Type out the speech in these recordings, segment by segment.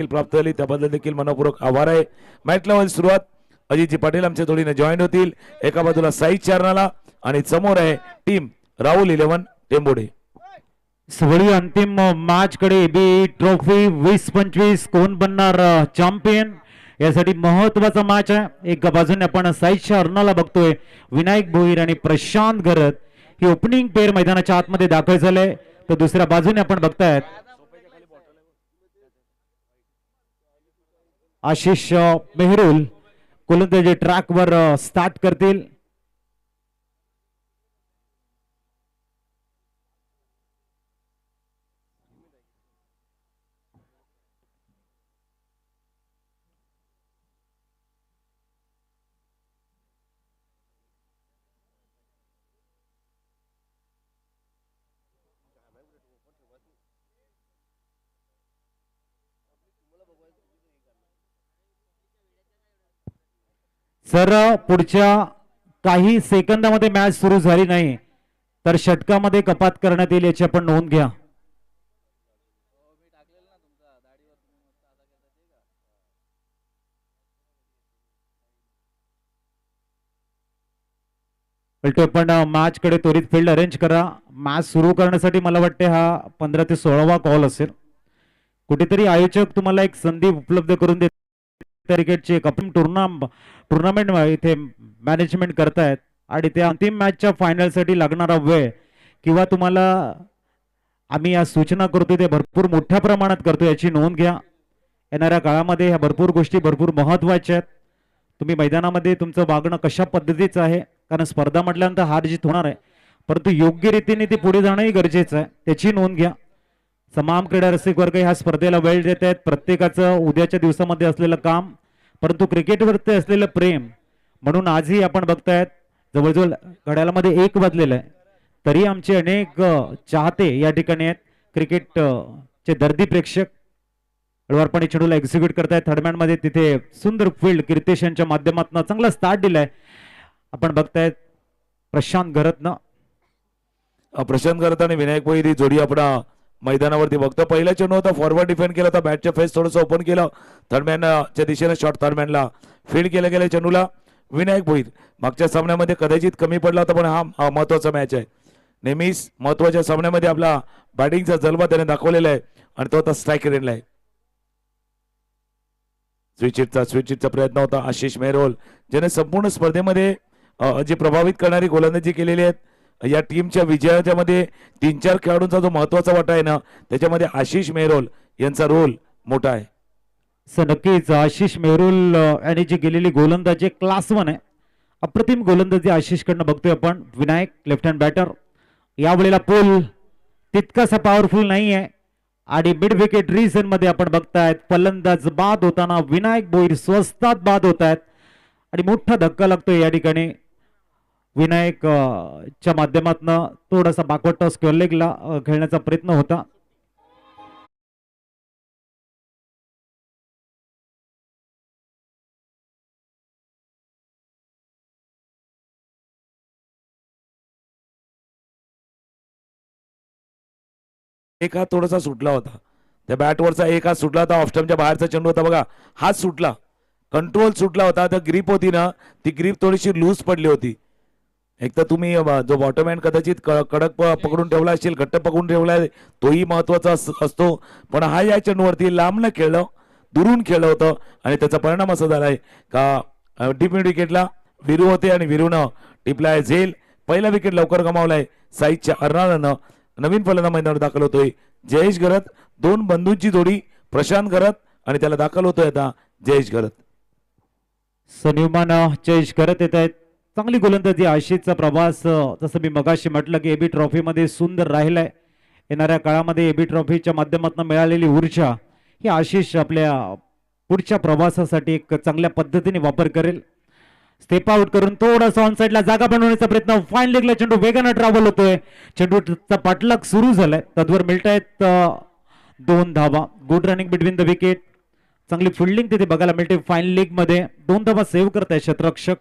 प्राप्त झाली त्याबद्दल देखील मनपूर्वक आभार आहे। मॅच लेवल सुरुवात अजितजी पाटील आमच्या जोडीने जॉईन होतील। एका बाजूला साई चारनाला आणि समोर आहे टीम राहुल 11 टेंबोडे। सवळी अंतिम मॅच कडे बी ट्रॉफी 20-25 कोण बनणार चॅम्पियन यासाठी महत्वाचा मॅच आहे। एका बाजूने आपण साईच्या अर्नाला बघतोय विनायक भोईर आणि प्रशांत घरत ही ओपनिंग पेअर मैदानाच्या आतमध्ये दाखल झाले, तर दुसऱ्या बाजूने आपण बघतायत आशिष मेहरुल गोलंदाजी ट्रॅक वर स्टार्ट करतील। सर पुढच्या काही सेकंदामध्ये मॅच सुरू झाली नाही तर षटकामध्ये कपात करण्यात येईल याची आपण नोंद घ्या। पण मॅच कडे त्वरित फील्ड अरेंज करा। मॅच सुरू करण्यासाठी मला वाटते हा 15 ते 16वा कॉल असेल। कुठेतरी आयोजक तुम्हाला एक संधी उपलब्ध करून देत क्रिकेटचे टुर्नामेंट इथे मॅनेजमेंट करतायत आणि त्या अंतिम मॅचच्या फायनलसाठी लागणारा वेळ किंवा तुम्हाला आम्ही या सूचना करतो ते भरपूर मोठ्या प्रमाणात करतो याची नोंद घ्या। येणाऱ्या काळामध्ये ह्या भरपूर गोष्टी भरपूर महत्त्वाच्या आहेत। तुम्ही मैदानामध्ये तुमचं वागणं कशा पद्धतीचं आहे, कारण स्पर्धा म्हटल्यानंतर हार जीत होणार आहे, परंतु योग्य रीतीने ते पुढे जाणंही गरजेचं आहे, त्याची नोंद घ्या। तमाम क्रीडा रसिक वर्ग ह्या स्पर्धेला वेळ देत आहेत, प्रत्येकाचं उद्याच्या दिवसामध्ये असलेलं काम परंतु क्रिकेटवरती असलेलं प्रेम म्हणून आजही आपण बघतायत जवळजवळ घड्याळामध्ये 1 वाजलेलं आहे तरी आमचे अनेक चाहते या ठिकाणी आहेत। क्रिकेटचे दर्दी प्रेक्षक हळवारपणे चेंडूला एक्झिक्यूट करतायत। थर्डमॅन मध्ये तिथे सुंदर फील्ड कीर्तेश यांच्या माध्यमातून चांगला स्टार्ट दिलाय। आपण बघतायत प्रशांत घरतनं प्रशांत घरत आणि विनायक भोईर ही जोडी आपण मैदानावरती बघतो। पहिला चेंडू होता फॉरवर्ड डिफेंड केला होता, बॅटच्या फेस थोडंसं ओपन केलं, थर्डमॅनच्या दिशेने शॉट थर्डमॅनला फील्ड केलं गेलं चेंडूला। विनायक भोईर मागच्या सामन्यामध्ये कदाचित कमी पडला होता, पण हा महत्वाचा मॅच आहे। नेहमीच महत्वाच्या सामन्यामध्ये आपला बॅटिंगचा जलवा त्याने दाखवलेला आहे आणि तो आता स्ट्राईक रेंजला आहे। स्विचिटचा प्रयत्न होता आशिष मेहरोल ज्याने संपूर्ण स्पर्धेमध्ये जी प्रभावित करणारी गोलंदाजी केलेली आहे। या टीमच्या विजयाच्या मध्ये 3-4 खेळाडूंचा जो महत्वाचा वाटा आहे ना त्याच्यामध्ये आशिष मेहरोल यांचा रोल मोठा आहे। नक्कीच आशिष मेहरुल यांनी जी गेलेली गोलंदाजी क्लास 1 आहे, अप्रतिम गोलंदाजी आशिष कडनं बघतोय आपण। विनायक लेफ्ट हँड बॅटर, यावेळेला पूल तितकासा पॉवरफुल नाही आहे आणि मिड विकेट रिजन मध्ये आपण बघतायत फलंदाज बाद होताना विनायक भोईर स्वस्तात बाद होत आहेत आणि मोठा धक्का लागतोय या ठिकाणी। विनायक च्या माध्यमातून थोडासा बॅकवर्ड टॉस लेगला खेळण्याचा प्रयत्न होता। एक हात थोडासा सुटला होता, त्या बॅटवरचा एक हात सुटला होता, ऑफस्टमच्या बाहेरचा चेंडू होता बघा, हात सुटला, कंट्रोल सुटला होता। तर ग्रीप होती ना ती ग्रीप थोडीशी लूज पडली होती। एक तर तुम्ही जो बॉटमहॅंड कदाचित कडक पकडून ठेवला असेल, घट्ट पकडून ठेवलाय, तोही महत्वाचा असतो, पण हा या चेंडूवरती लांबनं खेळलं, दुरून खेळलं होतं आणि त्याचा परिणाम असा झालाय का डीप मिड विकेटला विरू होते आणि विरूनं टिपलाय झेल। पहिला विकेट लवकर गमावलाय साईच्या अर्नानं। नवीन फलंदाज मैदानावर दाखल होतोय जयेश घरत, 2 बंधूंची जोडी प्रशांत घरत आणि त्याला दाखल होतोय आता जयेश घरत। सन्मान जयेश घरत येत आहेत। चांगली गोलंदाजी आशिषचा प्रवास जसं मी मगाशी म्हटलं की एबी ट्रॉफी मध्ये सुंदर राहिलाय। येणाऱ्या काळामध्ये एबी ट्रॉफीच्या माध्यमातून मिळालेली ऊर्जा ही आशिष आपल्या पुढच्या प्रवासासाठी एक चांगल्या पद्धतीने वापर करेल। स्टेप आउट करून थोडासा ऑन साइडला जागा बनवण्याचा प्रयत्न, फाईन लेगला चेंडू वेगाने ट्रॅव्हल होतोय, चेंडूचा पाठलाग सुरू झालाय, तद्वर मिळतायत 2 धावा। Good running between the wicket, चांगली फिल्डिंग तिथे बघायला मिळते। फाईन लेग मध्ये 2 धावा सेव्ह करताय क्षेत्ररक्षक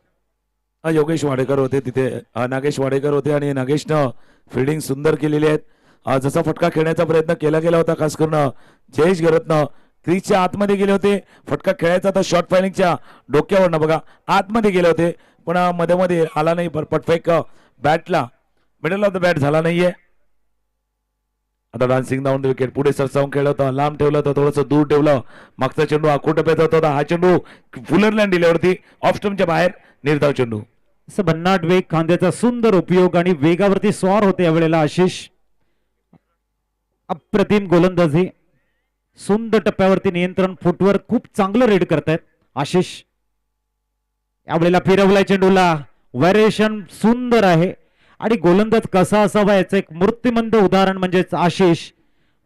योगेश वाडेकर होते, तिथे नागेश वाडेकर होते आणि नागेशनं फिल्डिंग सुंदर केलेली आहे। जसा फटका खेळण्याचा प्रयत्न केला गेला होता खास करून जयेश घरतनं क्रीजच्या आतमध्ये गेले होते. फटका खेळायचा तर शॉर्ट फायरिंगच्या डोक्यावरनं बघा आतमध्ये गेले होते, पण मध्ये मध्ये आला नाही. परफेक्ट बॅटला मिडल ऑफ द बॅट झाला नाहीये. आता डान्सिंग डाऊन द विकेट पुढे सरसावून खेळलं होतं, लांब ठेवलं होतं, थोडंसं दूर ठेवलं. मागचा चेंडू आखून टप्प्यात होता. हा चेंडू फुलरलँड दिल्यावरती ऑफ स्टंपच्या बाहेर निर्धाव चेंडू. असं भन्नाट वेग, खांद्याचा सुंदर उपयोग आणि वेगावरती स्वार होते यावेळेला आशिष. अप्रतिम गोलंदाजी, सुंदर टप्प्यावरती नियंत्रण, फुटवर खूप चांगलं रीड करतायत आशिष. यावेळेला फिरवलाय चेंडूला, व्हेरिएशन सुंदर आहे आणि गोलंदाज कसा असावा याचं एक मूर्तिमंत उदाहरण म्हणजेच आशिष.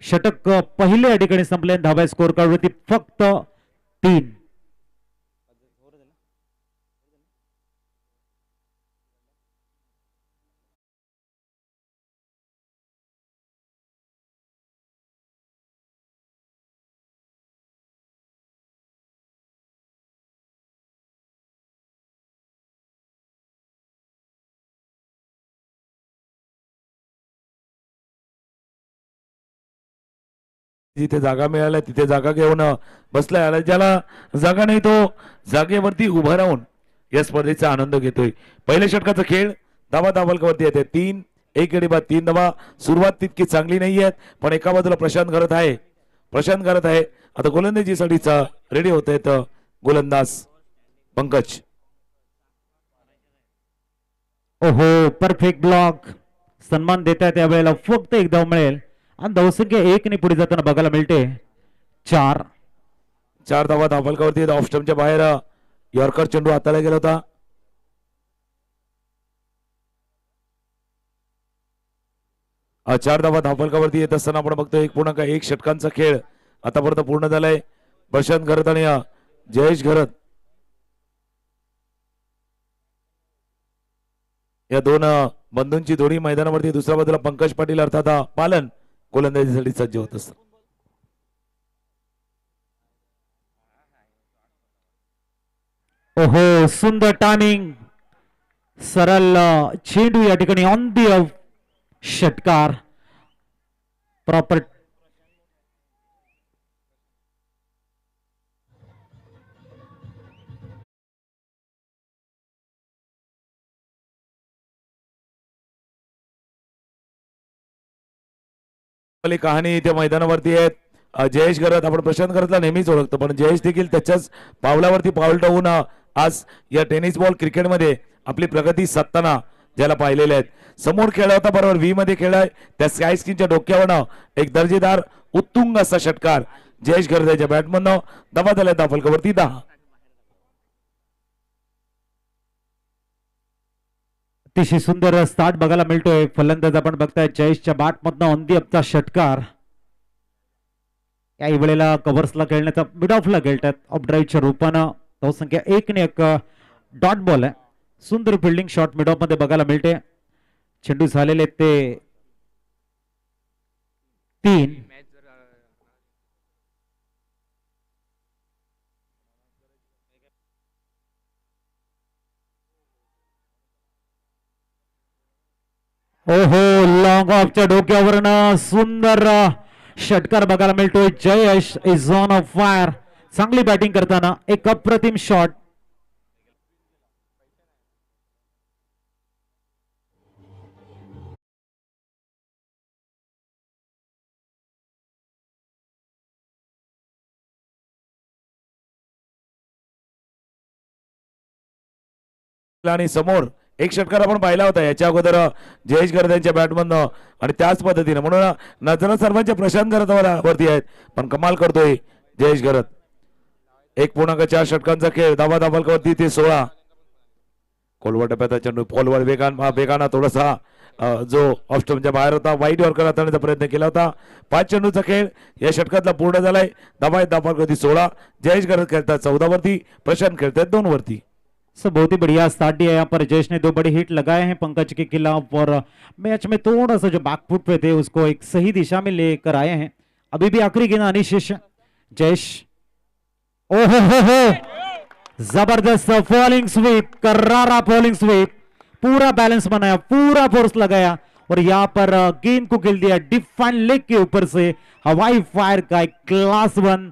षटक पहिले या ठिकाणी संपले. धाब्या स्कोर कार्डवरती फक्त 3. जिथे जागा मिळाल्या तिथे जागा घेऊन बसलाय. आला ज्याला जागा नाही तो जागेवरती उभा राहून या स्पर्धेचा आनंद घेतोय. पहिल्या षटकाचा खेळ धावा धावलकावरती येते. 3 एक गडी बाद 3 धावा. सुरुवात तितकी चांगली नाहीये, पण एका बाजूला प्रशांत करत आहे. आता गोलंदाजीसाठीचा रेडी होत आहेत गोलंदाज पंकज. ओहो, परफेक्ट ब्लॉक. सन्मान देत आहेत यावेळेला. फक्त एक धाव मिळेल आणि धावसंख्या 1 ने पुढे जाताना बघायला मिळते. 4 धावा धावलकावरती. ऑफ स्टंपच्या बाहेर यॉर्कर चेंडू हाताळला गेला होता. चार धावा धावलकावरती येत असताना आपण बघतो 1.1 षटकांचा खेळ आतापर्यंत पूर्ण झालाय. प्रशांत घरत आणि जयेश घरत या दोन बंधूंची जोडी मैदानावरती. दुसऱ्या बाजूला पंकज पाटील अर्थात पालन गोलंदाजीसाठी सज्ज होत असतात. ओहो, सुंदर टायमिंग. सरळ चेंडू या ठिकाणी ऑन दी षटकार. प्रॉपर कहाणी त्या मैदानावरती आहेत. जयेश घरत आपण प्रशांत घरतला नेहमीच ओळखतो, पण जयेश देखील त्याच्याच पावलावरती पाऊल टाकून आज या टेनिस बॉल क्रिकेटमध्ये आपली प्रगती साधताना ज्याला पाहिलेले आहेत. समोर खेळला होता बरोबर व्ही मध्ये खेळलाय. त्या स्काय स्क्रीनच्या डोक्यावरनं एक दर्जेदार उत्तुंग असा षटकार जयेश घरतेच्या बॅटमधनं. दबा झाल्या धावलकावरती 10. अतिशय सुंदर स्टार्ट बघायला मिळतोय. फलंदाज आपण बघताय जयेशच्या बॅटमधनं ऑन दी अपचा षटकार. याही वेळेला कव्हर्सला खेळण्याचा मिड ऑफला खेळतात ऑफ ड्राईव्हच्या रूपानं. धावसंख्या 1 ने एक डॉट बॉल आहे. सुंदर फिल्डिंग शॉट मिड ऑफ मध्ये बघायला मिळते. चेंडू झालेले ते 3. ओहो, लॉंग ऑफच्या डोक्यावरनं सुंदर षटकार बघायला मिळतोय. Jayesh is on off fire. चांगली बॅटिंग करताना एक अप्रतिम शॉट. आणि समोर एक षटकार आपण पाहिला होता याच्या अगोदर जयेश घरत बॅटमधनं आणि त्याच पद्धतीने. म्हणून नजर सर्वांच्या प्रशांत घरतावरती आहेत, पण कमाल करतोय जयेश घरत. 1.4 षटकांचा खेळ. धावा धावलकावरती ते 16. खोलवर टप्प्याचा चेंडू खोलवर वेगाना थोडासा जो ऑफ स्टंपच्या बाहेर होता. वाईट यॉर्कर हाताळण्याचा प्रयत्न केला होता. 5 चेंडूचा खेळ या षटकातला पूर्ण झालाय. धावा धावलकावरती 16. जयेश घरत खेळतात 14 वरती, प्रशांत खेळतात 2 वरती. बहुत ही बढ़िया स्टार्ट दिया यहाँ पर जयेश ने 2 बड़े हिट लगाए हैं पंकज के खिलाफ और मैच में थोड़ा सा जो बैकफुट पे थे उसको एक सही दिशा में लेकर आए हैं. अभी भी आखिरी गेंद आनी शेष है. जयेश ओहो हो, जबरदस्त फॉलिंग स्वीप, करारा फॉलिंग स्वीप. पूरा बैलेंस बनाया, पूरा फोर्स लगाया और यहाँ पर गेंद को खेल दिया डिफाइन लेग के ऊपर से. हवाई फायर का एक क्लास 1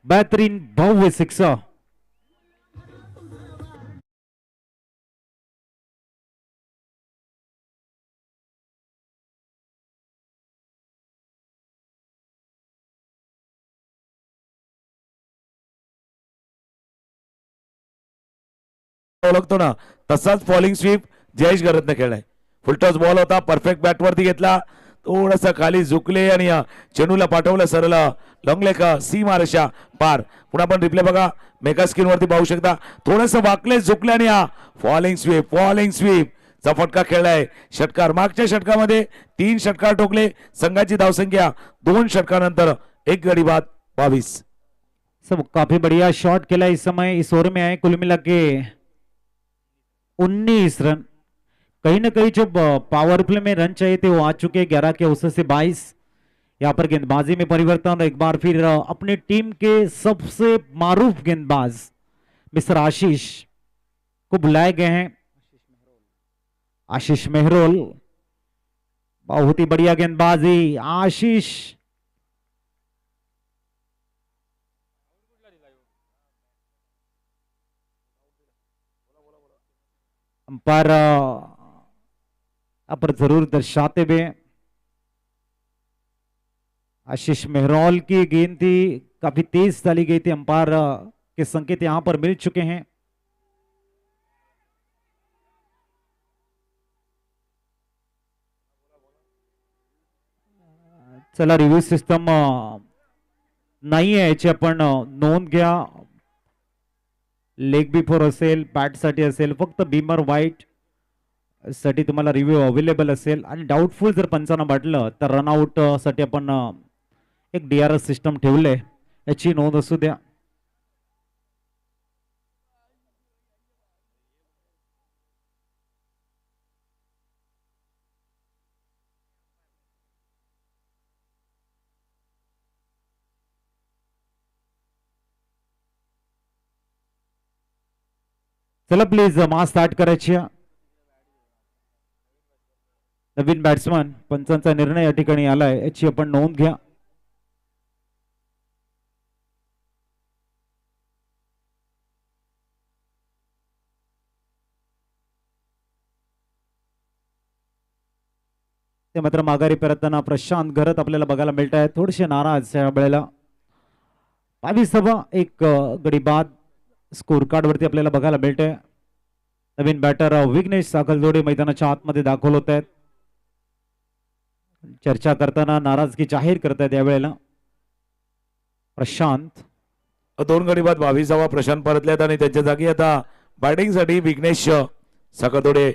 बेहतरीन भव्य सिक्सर. ओळखतो ना तसाच फॉलिंग स्वीप जयेश गरजने खेळलाय. फुलटॉस बॉल होता, परफेक्ट बॅट वरती घेतला, थोडस खाली झुकले आणि चेंडूला पाठवलं सरळ लॉंगलेग सीमारेषा पार. पुन्हा पण रिप्ले बघा, मेगा स्क्रीन वरती पाहू शकता. थोडस वाकले झुकले आणि फॉलिंग स्वीप चा फटका खेळलाय. षटकार मागच्या षटकामध्ये 3 षटकार ठोकले. संघाची धावसंख्या 2 षटकानंतर 1 गडी बाद 22. सब काफी बढ़िया शॉट खेला इस समय. इस ओवर में आए कुल मिला के 19 रन. कहीं ना कहीं जो पावर प्ले में रन चाहिए थे वो आ चुके हैं. 11 के अवसर से 22. यहाँ पर गेंदबाजी में परिवर्तन. एक बार फिर अपने टीम के सबसे मारूफ गेंदबाज मिस्टर आशीष को बुलाए गए हैं. आशीष मेहरोल, बहुत ही बढ़िया गेंदबाजी आशीष. अंपायर पर जरूर दर्शाते हुए आशीष मेहरोल की गेंद थी, काफी तेज डाली गई थी. अंपायर के संकेत यहां पर मिल चुके हैं. चला रिव्ह्यू सिस्टम नाही आहे याची आपण नोंद घ्या. लेग बिफोर असेल, बॅट साठी असेल, फक्त बीमर वाईट साठी तुम्हाला रिव्ह्यू अवेलेबल असेल. आणि डाऊटफुल जर पंचांना वाटलं तर रनआउट साठी आपण एक DRS सिस्टम ठेवले, याची नोंद असू द्या. चला प्लीज मास स्टार्ट करायची. नवीन बॅट्समन पंचांचा निर्णय या ठिकाणी आलाय, याची आपण नोंद घ्या. ते मात्र माघारी परतताना प्रशांत घरत आपल्याला बघायला मिळत आहे, थोडेसे नाराज या वेळेला. 22 एक गडी बाद स्कोर कार्ड वरती आपल्याला बघायला मिळतंय. नवीन बॅटर विघ्नेश साखलदोडे मैदानाच्या आतमध्ये दाखल होत आहेत. चर्चा करताना नाराजगी जाहीर करतायत यावेळेला प्रशांत. 2 गडी बाद 22 प्रशांत परतल्यात आणि त्यांच्या जागी आता बॅटिंग साठी विघ्नेश साखरदोडे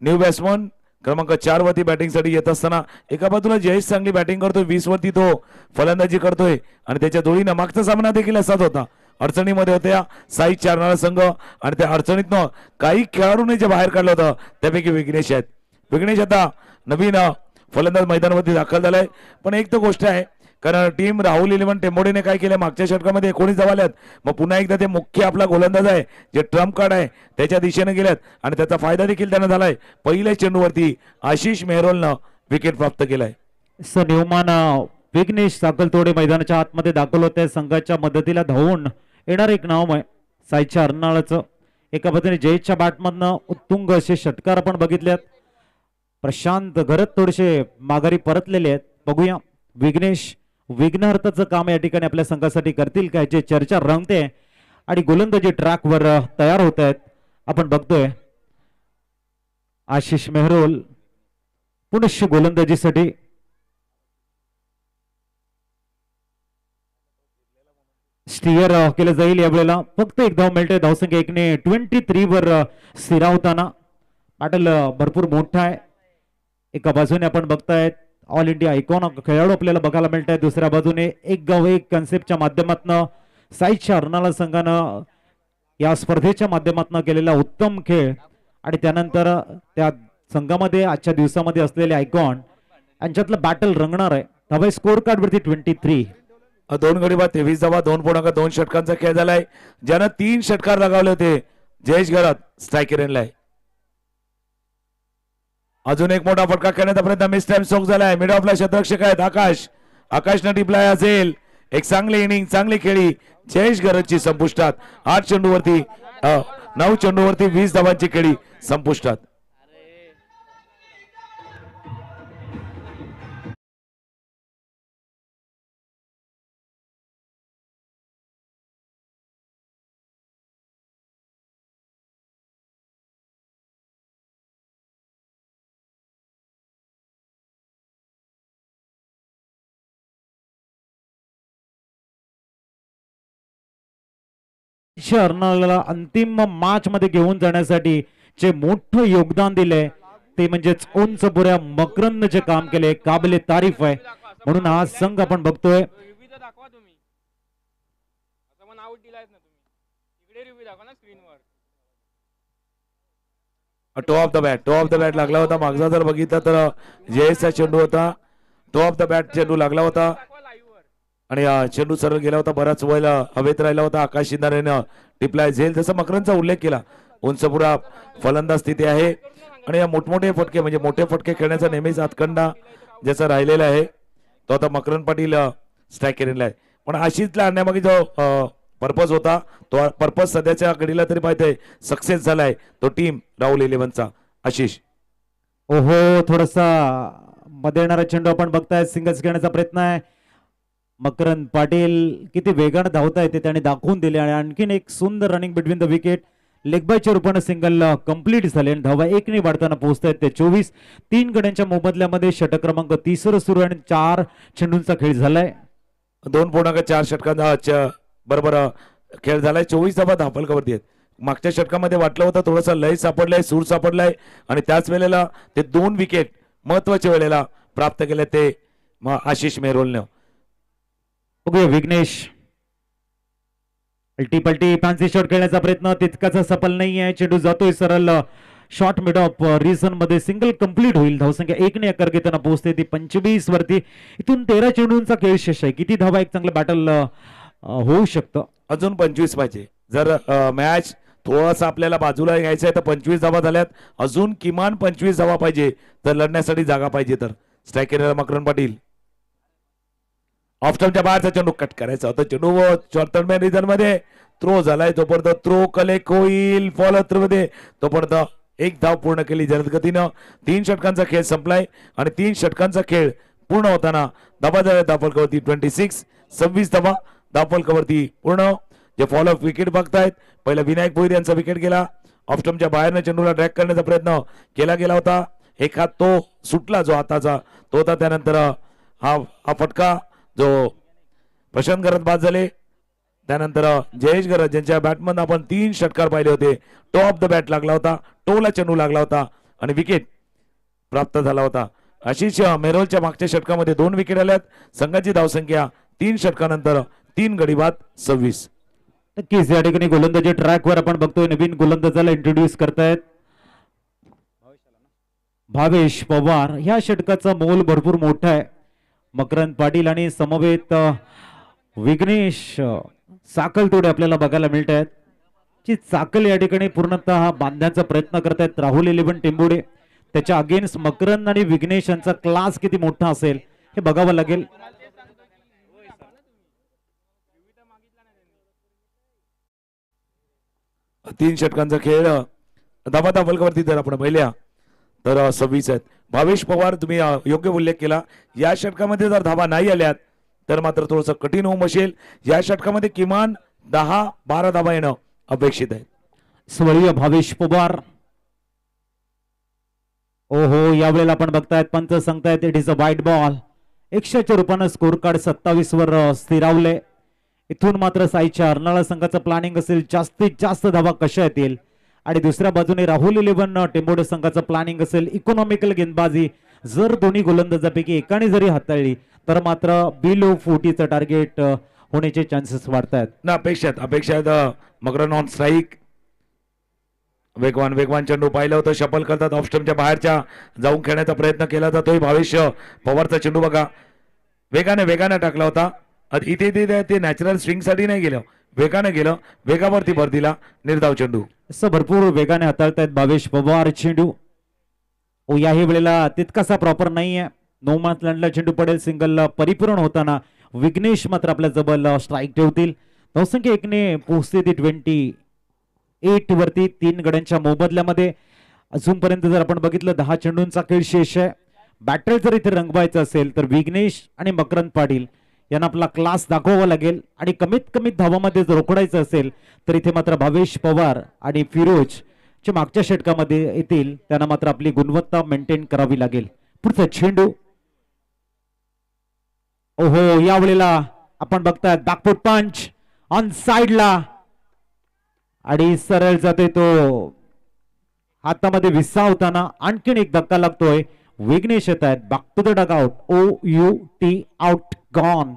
न्यू बॅट्समन क्रमांक 4 वरती बॅटिंग साठी येत असताना एका बाजूला जयेश चांगली बॅटिंग करतोय, 20 वरती तो फलंदाजी करतोय आणि त्याच्या जोडीनं मागचा सामना देखील असाच होता. अडचणीमध्ये होत्या साई चारणारा संघ आणि त्या अडचणीतनं काही खेळाडूंनी जे बाहेर काढलं होतं त्यापैकी विघ्नेश आहेत. विघ्नेश आता नवीन फलंदाज मैदानावरती दाखल झालाय. पण एक तर गोष्ट आहे, कारण टीम राहुल 11 टेंबोडेने काय केलं, मागच्या षटकामध्ये 19 धावा आल्यात. मग पुन्हा एकदा ते मुख्य आपला गोलंदाज आहे जे ट्रम्प कार्ड आहे त्याच्या दिशेने गेल्यात आणि त्याचा फायदा देखील त्यांना झालाय. पहिल्या चेंडूवरती आशिष मेहरोलनं विकेट प्राप्त केलाय. न्यूमॅन विघ्नेश साखलतोडे मैदानाच्या आतमध्ये दाखल होते. संघाच्या मदतीला धावून येणार एक नाव आहे साईच्या अर्नाळाचं. एका बाजूने जयेशच्या बॅटमधनं उत्तुंग असे षटकार आपण बघितलेत. प्रशांत घरत थोडेसे माघारी परतलेले आहेत. बघूया विघ्नेश विघ्नहर्ताचं काम या ठिकाणी आपल्या संघासाठी करतील काय, जे चर्चा रंगते आणि गोलंदाजी ट्रॅकवर तयार होत आहेत. आपण बघतोय आशिष मेहरोल पुनश्च गोलंदाजीसाठी. स्टियर केलं जाईल यावेळेला. फक्त एक धाव मिळते. धावसंख्या 1ने 23 वर स्थिरावताना. पॅटल भरपूर मोठा आहे. एका बाजूने आपण बघतायत ऑल इंडिया आयकॉन खेळाडू आपल्याला बघायला मिळत आहे. दुसऱ्या बाजूने एक गाव एक कन्सेप्टच्या माध्यमातून साईच्या अर्नाळा संघानं या स्पर्धेच्या माध्यमातून केलेला उत्तम खेळ आणि त्यानंतर त्या संघामध्ये आजच्या दिवसामध्ये असलेले आयकॉन यांच्यातलं बॅटल रंगणार आहे. धावा स्कोर कार्ड वरती 23. 2 गडी बाद 23 धावा 2.2 षटकांचा खेळ झालाय, ज्यानं 3 षटकार लगावले होते. जयेश घरात स्ट्रायकर एंडला आहे. अजून एक मोठा फटका खेळण्याचा प्रयत्न मिस टाइम स्ट्रोक झालाय. मिड ऑफला शतरक्षक आहेत आकाश. आकाशनं टिपलाय असेल एक चांगली इनिंग चांगली खेळी जयेश गरजची संपुष्टात 8 चेंडूवरती 9 चेंडूवरती 20 धावांची खेळी संपुष्टात. अर्नाळाला अंतिम मॅच मध्ये घेऊन जाण्यासाठी जे मोठं योगदान दिलंय ते म्हणजेच उंचपुऱ्या मकरंदचे काम केले काबिले तारीफ आहे. म्हणून हा संघ आपण बघतोय दाखवा तुम्ही असं पण आउट दिलायत ना तुम्ही इकडे रिव्ह्यू दाखवा ना स्क्रीनवर. टॉप ऑफ द बॅट लागला होता. मागचा जर बघितलं तर जयेशचा चेंडू होता. टॉप ऑफ द बॅट चेंडू लागला होता आणि चेंडू सरळ गेला होता. बराच वेळ हवेत राहिला होता. आकाश शिंदारेनं टिपलाय झेल जसं मकरंदचा उल्लेख केला. उंचपुरा फलंदाज स्थिती आहे आणि या मोठमोठे फटके म्हणजे मोठे फटके खेळण्याचा नेहमीच हातखंडा ज्याचा राहिलेला आहे तो आता मकरंद पाटील स्ट्राईक केलेला आहे. पण आशिषला आणण्यामागे जो पर्पज होता तो पर्पज सध्याच्या घडीला तरी पाहिजे सक्सेस झालाय. तो टीम राहुल 11चा आशिष. ओहो थोडासा मध्ये येणारा चेंडू आपण बघताय सिंगल्स घेण्याचा प्रयत्न आहे. मकरंद पाटील किती वेगाने धावता येते त्याने दाखवून दिले आणि आणखीन एक सुंदर running between the wicket leg बायच्या रूपाने सिंगल कंप्लीट झाले आणि धावा 1 ने वाढताना पोहोचतायत ते 24. 3 गड्यांच्या मोबदल्यामध्ये षटक क्रमांक 30 सुरू आणि 4 चेंडूंचा खेळ झालाय. 2.4 षटकांचा बरोबर खेळ झालाय. 24 धावा धापलकावरती आहेत. मागच्या षटकामध्ये वाटलं होतं थोडंसं लय सापडलंय सूर सापडलाय आणि त्याच वेळेला ते 2 विकेट महत्वाच्या वेळेला प्राप्त केले ते आशिष मेहरोलनं. बघूया विघ्नेश अल्टीपल्टी फॅन्सी शॉट खेळण्याचा प्रयत्न तितकाच सफल नाहीये. चेंडू जातोय सरळ शॉर्ट मिड ऑफ रिझन मध्ये सिंगल कंप्लीट होईल. धावसंख्या 1 ने आकार घेताना पोहोचते ती 25 वरती. इथून 13 चेंडूंचा खेळ शेष आहे. किती धावा एक चांगलं बॅटल होऊ शकतं. अजून 25 पाहिजे. जर मॅच थोडासा आपल्याला बाजूला घ्यायचं आहे तर 25 धावा झाल्यात. अजून किमान 25 धावा पाहिजे तर लढण्यासाठी जागा पाहिजे. तर स्ट्राईक केलेला मकरंद पाटील ऑफस्टमच्या बाहेरचा चेंडू कट करायचा होता. चेंडू थर्ड मॅन रिझन मध्ये थ्रो झालाय. तोपर्यंत थ्रो कलेक्ट होईल फॉलो थ्रू मध्ये तोपर्यंत 1 धाव पूर्ण केली जलद गतीनं. 3 षटकांचा खेळ संपलाय आणि 3 षटकांचा खेळ पूर्ण होताना धावा झाल्या धापलकावरती 26. 26 धावा धापलकावरती पूर्ण. जे फॉलो विकेट बघतायत पहिला विनायक भोईर यांचा विकेट गेला. ऑफस्टमच्या बाहेरनं चेंडूला ड्रॅग करण्याचा प्रयत्न केला गेला होता. एक हात तो सुटला जो हाताचा तो होता. त्यानंतर हा फटका जो प्रशांत गरज बाद झाले. त्यानंतर जयेश गरज ज्यांच्या बॅटमन आपण 3 षटकार पाहिले होते. टॉप द बॅट लागला होता. टोला चेंडू लागला होता आणि विकेट प्राप्त झाला होता. आशिष मेहरोलच्या मागच्या षटकामध्ये 2 विकेट आल्यात. संघाची धावसंख्या 3 षटकानंतर 3 गडी बाद 26. नक्कीच या ठिकाणी गोलंदाजी ट्रॅकवर आपण बघतोय नवीन गोलंदाजाला इंट्रोड्यूस करतायत भावेश पवार. ह्या षटकाचा मोल भरपूर मोठा आहे. मकरंद पाटील आणि समवेत विघ्नेश साकलतोडे आपल्याला बघायला मिळत आहेत. जी चाकल या ठिकाणी पूर्णतः बांधण्याचा प्रयत्न करतायत राहुल 11 टेंबुडे. त्याच्या अगेन्स्ट मकरंद आणि विघ्नेश यांचा क्लास किती मोठा असेल हे बघावं लागेल. 3 षटकांचा खेळ धावा धापलकावरती जर आपण पाहिल्या तर 26 आहेत. भावेश पवार तुम्ही योग्य उल्लेख केला. या षटकामध्ये जर धावा नाही आल्यात तर मात्र थोडंसं कठीण होऊन बसेल. या षटकामध्ये किमान 10-12 धावा येणं अपेक्षित आहे. स्वळीय भावेश पवार. ओहो यावेळेला आपण बघतायत पंच सांगतायत इट इज अ वाईट बॉल. 100च्या रूपानं स्कोर कार्ड 27 वर स्थिरावले. इथून मात्र साईच्या अर्नाळा संघाचं प्लॅनिंग असेल जास्तीत जास्त धावा कशा येतील आणि दुसऱ्या बाजूने राहुल 11 टेंबोडे संघाचं प्लॅनिंग असेल इकॉनॉमिकल गेंदबाजी. जर दोन्ही गोलंदाजापैकी एकाने जरी हाताळली तर मात्र बिलो 40चं टार्गेट होण्याचे चान्सेस वाढतात ना. अपेक्षा मकरंद ऑन स्ट्राईक. वेगवान चेंडू पाहिलं होतं. शफल करतात ऑफस्टमच्या बाहेरच्या जाऊन खेळण्याचा प्रयत्न केला जातोय. भावेश पवारचा चेंडू बघा वेगाने टाकला होता. इथे ते नॅचरल स्विंग साठी नाही गेलं. वेगाने गेलं. वेगावरती भर दिला. निर्धाव चेंडू असं भरपूर वेगाने हाताळतायत भावेश पवार. चेंडू याही वेळेला तितकासा प्रॉपर नाहीये. नो लँडला चेंडू पडेल. सिंगल परिपूर्ण होताना विघ्नेश मात्र आपल्या जवळ स्ट्राईक ठेवतील. धावसंख्या 1ने पोहोचते ती 28 वरती 3 गड्यांच्या मोबदल्यामध्ये. अजूनपर्यंत जर आपण बघितलं 10 चेंडूंचा खेळ शेष आहे. बॅटर जर इथे रंगवायचं असेल तर विघ्नेश आणि मकरंद पाटील यांना आपला क्लास दाखवावा लागेल आणि कमीत कमी धावामध्ये जर रोखडायचं असेल तर इथे मात्र भावेश पवार आणि फिरोज जे मागच्या षटकामध्ये येतील त्यांना मात्र आपली गुणवत्ता मेंटेन करावी लागेल. पुढचा चेंडू ओहो यावेळेला आपण बघताय बॅकफूट पंच ऑन साइडला आणि सरळ जातोय तो हातामध्ये विसावताना. आणखीन एक धक्का लागतोय. विघ्नेश येत आहेत back to the dugout. OUT out gone.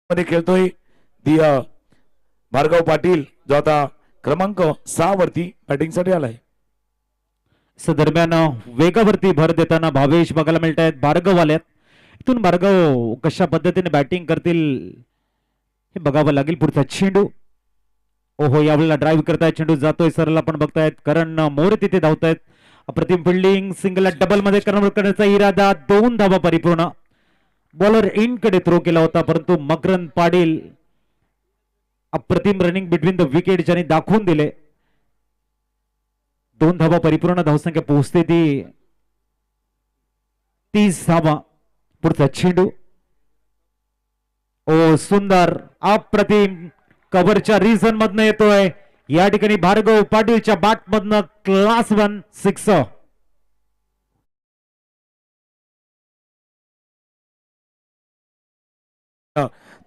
मध्ये खेळतोय भार्गव पाटील जो आता क्रमांक 6 वरती बॅटिंग साठी आलाय. दरम्यान वेगावरती भर देताना भावेश बघायला मिळत आहेत भार्गव आल्यात. इथून भार्गव कशा पद्धतीने बॅटिंग करतील हे बघावं लागेल. पुढचा चेंडू ओहो यावेळेला ड्राईव्ह करतायत. चेंडू जातोय सरळ आपण बघतायत. करण मोरे तिथे धावतायत. अप्रतिम फिल्डिंग. सिंगल डबल मध्ये कन्वर्ट करण्याचा इरादा. 2 धावा परिपूर्ण. बॉलर इन कडे थ्रो केला होता परंतु मकरंद पाटील अप्रतिम रनिंग बिटवीन द विकेट ज्यांनी दाखवून दिले. 2 धावा परिपूर्ण. धावसंख्या पोहोचते ती 30 धावा. पुढचा चेंडू ओ सुंदर अप्रतिम कव्हरच्या रिझन मधनं येतोय. या ठिकाणी भार्गव पाटीलच्या बॅट मधनं क्लास 1 सिक्स.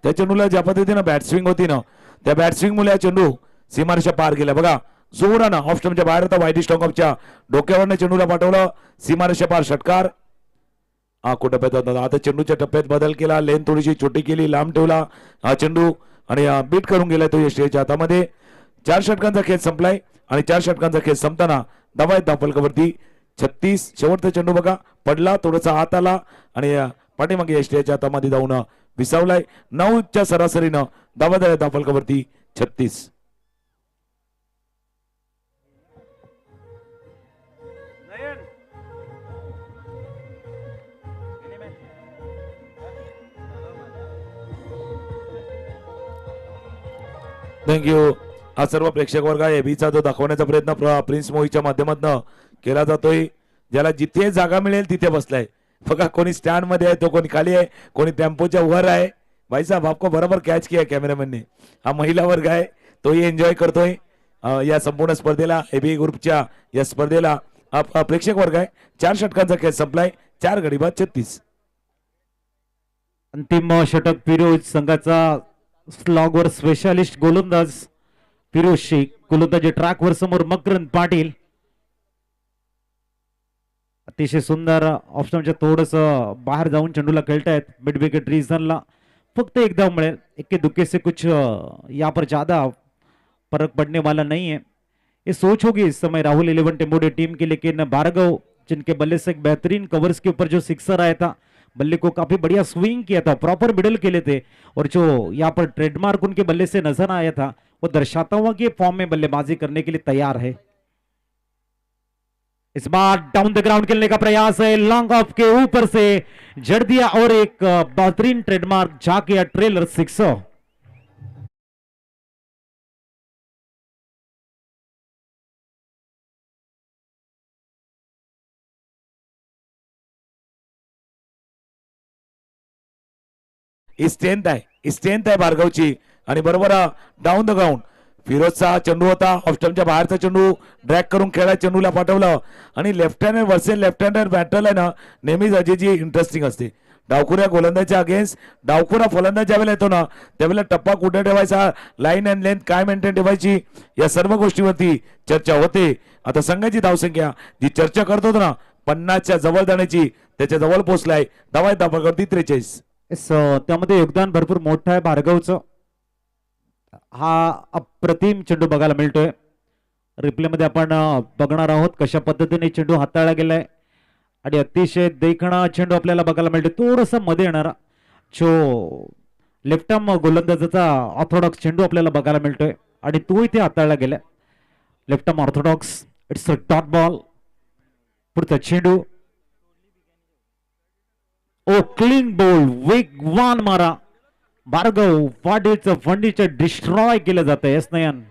त्या चेंडूला ज्या पद्धतीनं बॅट स्विंग होती ना त्या बॅट स्विंग मुळे चेंडू सीमारेषा पार गेला. बघा जोरानं ऑफ स्टंपच्या बाहेर होता. वाईट स्टॉकअपच्या डोक्यावरनं चेंडूला पाठवलं. सीमारेषा पार षटकार. आखो टप्प्यात होता. आता चेंडूच्या टप्प्यात बदल केला. लेन थोडीशी छोटी केली. लांब ठेवला हा चेंडू आणि बीट करून गेलाय तो यष्टीच्या हातामध्ये. 4 षटकांचा खेळ संपलाय आणि 4 षटकांचा खेळ संपताना धावा आहेत धावफलकावरती 36. शेवटचा चेंडू बघा पडला थोडासा आत आला आणि पाठीमागे यष्टीच्या हातामध्ये जाऊन विसावलाय. 9च्या सरासरीनं धावा झाल्या धावफलकावरती 36. थँक्यू. हा सर्व प्रेक्षक वर्ग आहे एबीचा जो दाखवण्याचा प्रयत्न प्रिन्स मोहीच्या माध्यमातून केला जातोय. ज्याला जिथे जागा मिळेल तिथे बसलाय. बघा कोणी स्टँड मध्ये आहे तो कोणी खाली आहे कोणी टेम्पोच्या वर आहे. भाई साहब आपको बरोबर कॅच किया कॅमेरामॅन ने. हा महिला वर्ग आहे तोही एन्जॉय करतोय या संपूर्ण स्पर्धेला. एबी ग्रुपच्या या स्पर्धेला प्रेक्षक वर्ग आहे. 4 षटकांचा खेळ संपलाय. 4 गडी बाद 36. अंतिम षटक फिरोज संघाचा स्लॉगवर स्पेशालिस्ट गोलंदाज फिरोज शेख. गोलंदाजी ट्रॅकवर समोर मकरंद पाटील. अतिशय सुंदर ऑप्शनच्या थोडस बाहेर जाऊन चेंडूला खेळतायत. मिड विकेट रीजनला फक्त एक धाव मिळेल. इक्के दुक्के से कुछ यहाँ पर ज्यादा फर्क पड़ने वाला नहीं है. ये सोच होगी इस समय राहुल 11 टेम्बोडे टीम की. लेकिन भार्गव जिनके बल्ले से एक बेहतरीन कवर्स के ऊपर जो सिक्सर आया था बल्ले को काफी बढ़िया स्विंग किया था. प्रॉपर मिडल खेले थे और जो यहाँ पर ट्रेडमार्क उनके बल्ले से नजर आया था वो दर्शाता हुआ कि फॉर्म में बल्लेबाजी करने के लिए तैयार है. इस बार डाउन द ग्राउंड खेलने का प्रयास है. लॉन्ग ऑफ के ऊपर से जड़ दिया और एक बेहतरीन ट्रेडमार्क जाके ट्रेलर 6. स्ट्रेंथ आहे भार्गवची आणि बरोबर डाऊन द ग्राउंड फिरोजचा चेंडू होता, ऑफस्टमच्या बाहेरचा चेंडू ड्रॅग करून खेळायला चेंडूला पाठवलं आणि left hand versus left hand battle आहे ना नेहमीच अजयची इंटरेस्टिंग असते. डावखुऱ्या गोलंदाजच्या अगेन्स्ट डावखुरा फलंदाज ज्यावेळेला येतो ना त्यावेळेला टप्पा कुठे ठेवायचा, लाईन अँड लेंथ काय मेंटेन ठेवायची, या सर्व गोष्टीवरती चर्चा होते. आता संघाची धावसंख्या जी चर्चा करतो ना 50च्या जवळ जाण्याची त्याच्या जवळ पोहोचलाय. धावा धावावरती 43. त्यामध्ये योगदान भरपूर मोठं आहे भार्गवचं. हा अप्रतिम चेंडू बघायला मिळतोय. रिप्लेमध्ये आपण बघणार आहोत कशा पद्धतीने चेंडू हाताळला गेलाय आणि अतिशय देखणा चेंडू आपल्याला बघायला मिळतो. थोडंसं मध्ये येणारा जो लेफ्ट आर्म गोलंदाजाचा ऑर्थोडॉक्स चेंडू आपल्याला बघायला मिळतोय आणि तो इथे हाताळला गेलाय. Left arm Orthodox, it's a dot ball. पुढचा चेंडू, ओ क्लीन बॉल, वेगवान मारा. भार्गव वाडीचं फंडीचं डिस्ट्रॉय केलं जातं. यस नयन.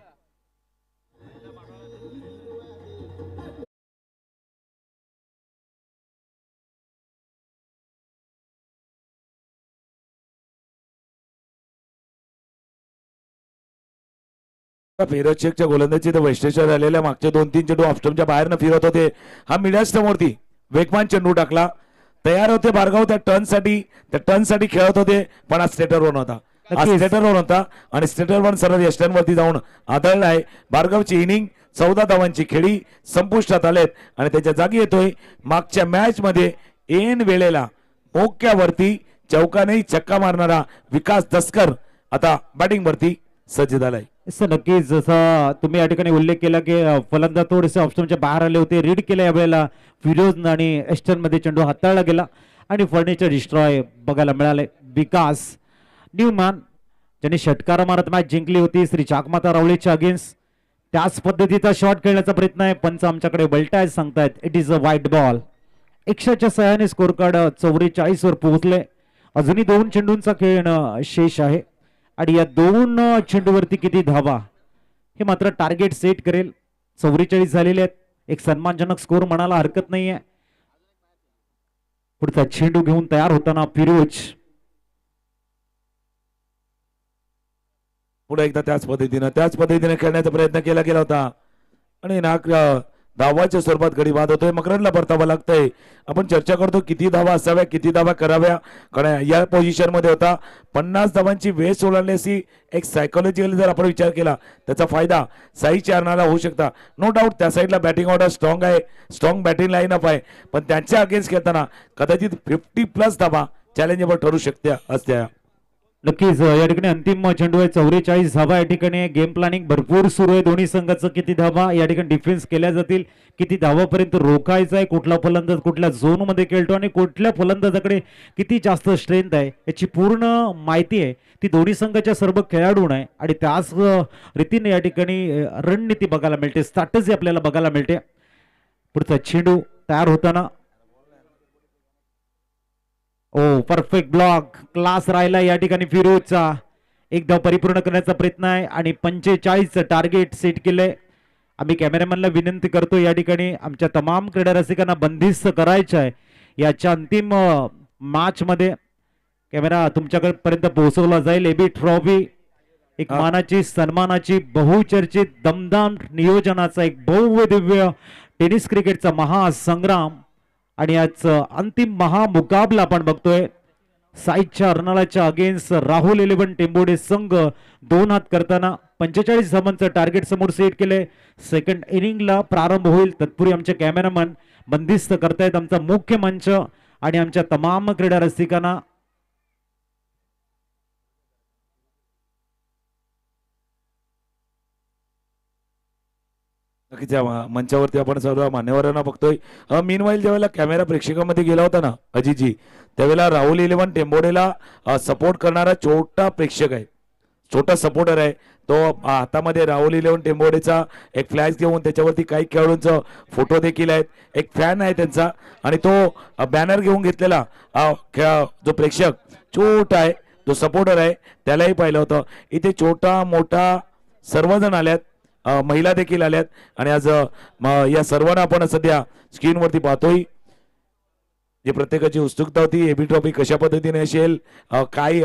फिरोज शेखच्या गोलंदाजी तर वैशिष्ट्य झालेल्या मागचे 2-3 चेंडू ऑफस्टमच्या बाहेरनं फिरत होते. हा मिडल स्टंपवरती वेगवान चेंडू टाकला. तयार होते भार्गव त्या टर्नसाठी खेळत होते पण हा स्टेटर वन होता. हा स्टेटर वन होता आणि स्टेटर वन सरळ यष्टांवरती जाऊन आदळलाय. भार्गवची इनिंग 14 धावांची खेळी संपुष्टात आलेत आणि त्याच्या जागी येतोय मागच्या मॅच मध्ये ऐन वेळेला मोक्यावरती चौकाने छक्का मारणारा विकास दसकर आता बॅटिंग वरती सज्ज झालाय. नक्कीच जसा तुम्ही या ठिकाणी उल्लेख केला की फलंदाज थोडेसे ऑप्शनच्या बाहेर आले होते. रीड केलं यावेळेला फिरोज आणि एस्टन मध्ये चेंडू हाताळला गेला आणि फर्निचर डिस्ट्रॉय बघायला मिळाले. विकास न्यूमॅन ज्यांनी षटकार मारत मॅच जिंकली होती श्री चाकमाता रावळीच्या अगेन्स्ट, त्याच पद्धतीचा शॉट खेळण्याचा प्रयत्न आहे. पंच आमच्याकडे बलटाय सांगतायत. It is a white ball. 100च्या सहाय्याने स्कोर कार्ड 44 वर पोहोचले. अजूनही 2 चेंडूंचा खेळ शेष आहे आणि या 2 चेंडूवरती किती धावा हे मात्र टार्गेट सेट करेल. 44 झालेले आहेत. एक सन्मानजनक स्कोर म्हणायला हरकत नाहीये. पुढचा चेंडू घेऊन तयार होताना फिरोज. पुढे एकदा त्याच पद्धतीने खेळण्याचा प्रयत्न केला गेला होता आणि धावाच्या स्वरूपात गडी बाद होतोय. मकरंदला परतावं लागतंय. आपण चर्चा करतो किती धावा असाव्या, किती धावा कराव्या, कारण या पोझिशन मध्ये होता. 50 धावांची वेळ ओलांडली अशी एक सायकोलॉजिकली जर आपण विचार केला त्याचा फायदा साई चारणाला होऊ शकता. नो डाऊट त्या साईडला बॅटिंग ऑर्डर स्ट्रॉंग आहे, स्ट्रॉंग बॅटिंग लाईन अप आहे, पण त्यांच्या अगेन्स्ट खेळताना कदाचित 50+ धावा चॅलेंजेबल ठरू शकत्या असत्या. नक्कीच या ठिकाणी अंतिम चेंडू आहे. 44 धावा या ठिकाणी. गेम प्लॅनिंग भरपूर सुरू आहे. दोन्ही संघाचं किती धावा या ठिकाणी डिफेन्स केल्या जातील, किती धावापर्यंत रोखायचं आहे, कुठला फलंदाज कुठल्या झोन मध्ये खेळतो आणि कुठल्या फलंदाजाकडे किती जास्त स्ट्रेंथ आहे याची पूर्ण माहिती आहे ती दोन्ही संघाच्या सर्व खेळाडूंना आहे आणि त्याच रीतीने या ठिकाणी रणनीती बघायला मिळते, स्ट्रॅटेजी आपल्याला बघायला मिळते. पुढचा चेंडू तयार होताना ओ परफेक्ट ब्लॉक, क्लास राहिला या ठिकाणी फिरोजचा. एक धाव परिपूर्ण करण्याचा प्रयत्न आहे आणि 45 टार्गेट सेट केलंय. आम्ही कॅमेरामॅनला विनंती करतो या ठिकाणी आमच्या तमाम क्रीडा रसिकांना बंदिस्त करायचं आहे. याच्या अंतिम मॅच मध्ये कॅमेरा तुमच्याकडे पर्यंत पोहोचवला जाईल. एबी ट्रॉफी एक मानाची सन्मानाची बहुचर्चित दमदाम नियोजनाचा एक भव्य दिव्य टेनिस क्रिकेटचा महासंग्राम आणि आज अंतिम महामुकाबला आपण बघतोय. साईच्या अर्नाळाच्या अगेन्स्ट राहुल 11 टेंबोडे संघ 2 हात करताना 45 धावांचं टार्गेट समोर सेट केले. सेकंड इनिंगला प्रारंभ होईल तत्पूर्वी आमचे कॅमेरामन बंदिस्त करतायत आमचा मुख्य मंच आणि आमच्या तमाम क्रीडा रसिकांना मंचावरती आपण सर्व मान्यवरांना बघतोय. मीनवाईल ज्यावेळेला कॅमेरा प्रेक्षकांमध्ये गेला होता ना अजितजी, त्यावेळेला राहुल 11 टेंबोडेला सपोर्ट करणारा छोटा प्रेक्षक आहे, छोटा सपोर्टर आहे. तो हातामध्ये राहुल 11 टेंबोडेचा एक फ्लॅग घेऊन त्याच्यावरती काही खेळाडूंचा फोटो देखील आहेत. एक फॅन आहे त्यांचा आणि तो बॅनर घेऊन घेतलेला जो प्रेक्षक छोटा आहे, जो सपोर्टर आहे, त्यालाही पाहिलं होतं. इथे छोटा मोठा सर्वजण आल्यात, महिला देखील आल्यात आणि आज या सर्वांना आपण सध्या स्क्रीनवरती पाहतोय. जे प्रत्येकाची उत्सुकता होती एबी ट्रॉफी कशा पद्धतीने असेल, काय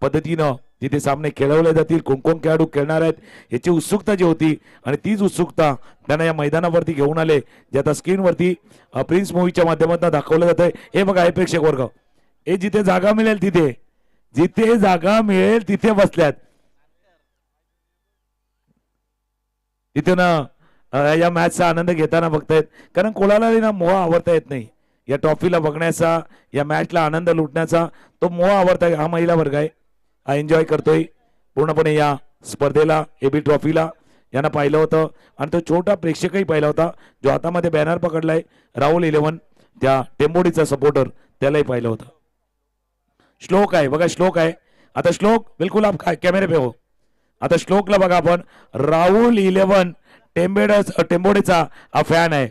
पद्धतीनं तिथे सामने खेळवले जातील, कोण कोण खेळाडू खेळणार आहेत याची उत्सुकता जी होती आणि तीच उत्सुकता त्यांना या मैदानावरती घेऊन आले, जे आता स्क्रीनवरती प्रिन्स मूवीच्या माध्यमातून दाखवलं जातंय. हे बघा हे प्रेक्षक वर्ग, हे जिथे जागा मिळेल तिथे, जिथे जागा मिळेल तिथे बसल्यात. तिथून या मॅचचा आनंद घेताना बघतायत, कारण कोणाला ना मोह आवडता येत नाही. या ट्रॉफीला बघण्याचा, या मॅचला आनंद लुटण्याचा तो मोह आवडता हा महिला वर्ग आहे, हा एन्जॉय करतोय पूर्णपणे या स्पर्धेला, एबी ट्रॉफीला. यांना पाहिलं होतं आणि तो छोटा प्रेक्षकही पाहिला होता जो हातामध्ये बॅनर पकडलाय, राहुल 11 त्या टेंबोडीचा सपोर्टर, त्यालाही पाहिलं होतं. श्लोक आहे बघा, श्लोक आहे आता. श्लोक बिलकुल आप कॅमेरे पे हो. आता श्लोकला बघा आपण, राहुल 11 टेंबोडेचा हा फॅन आहे,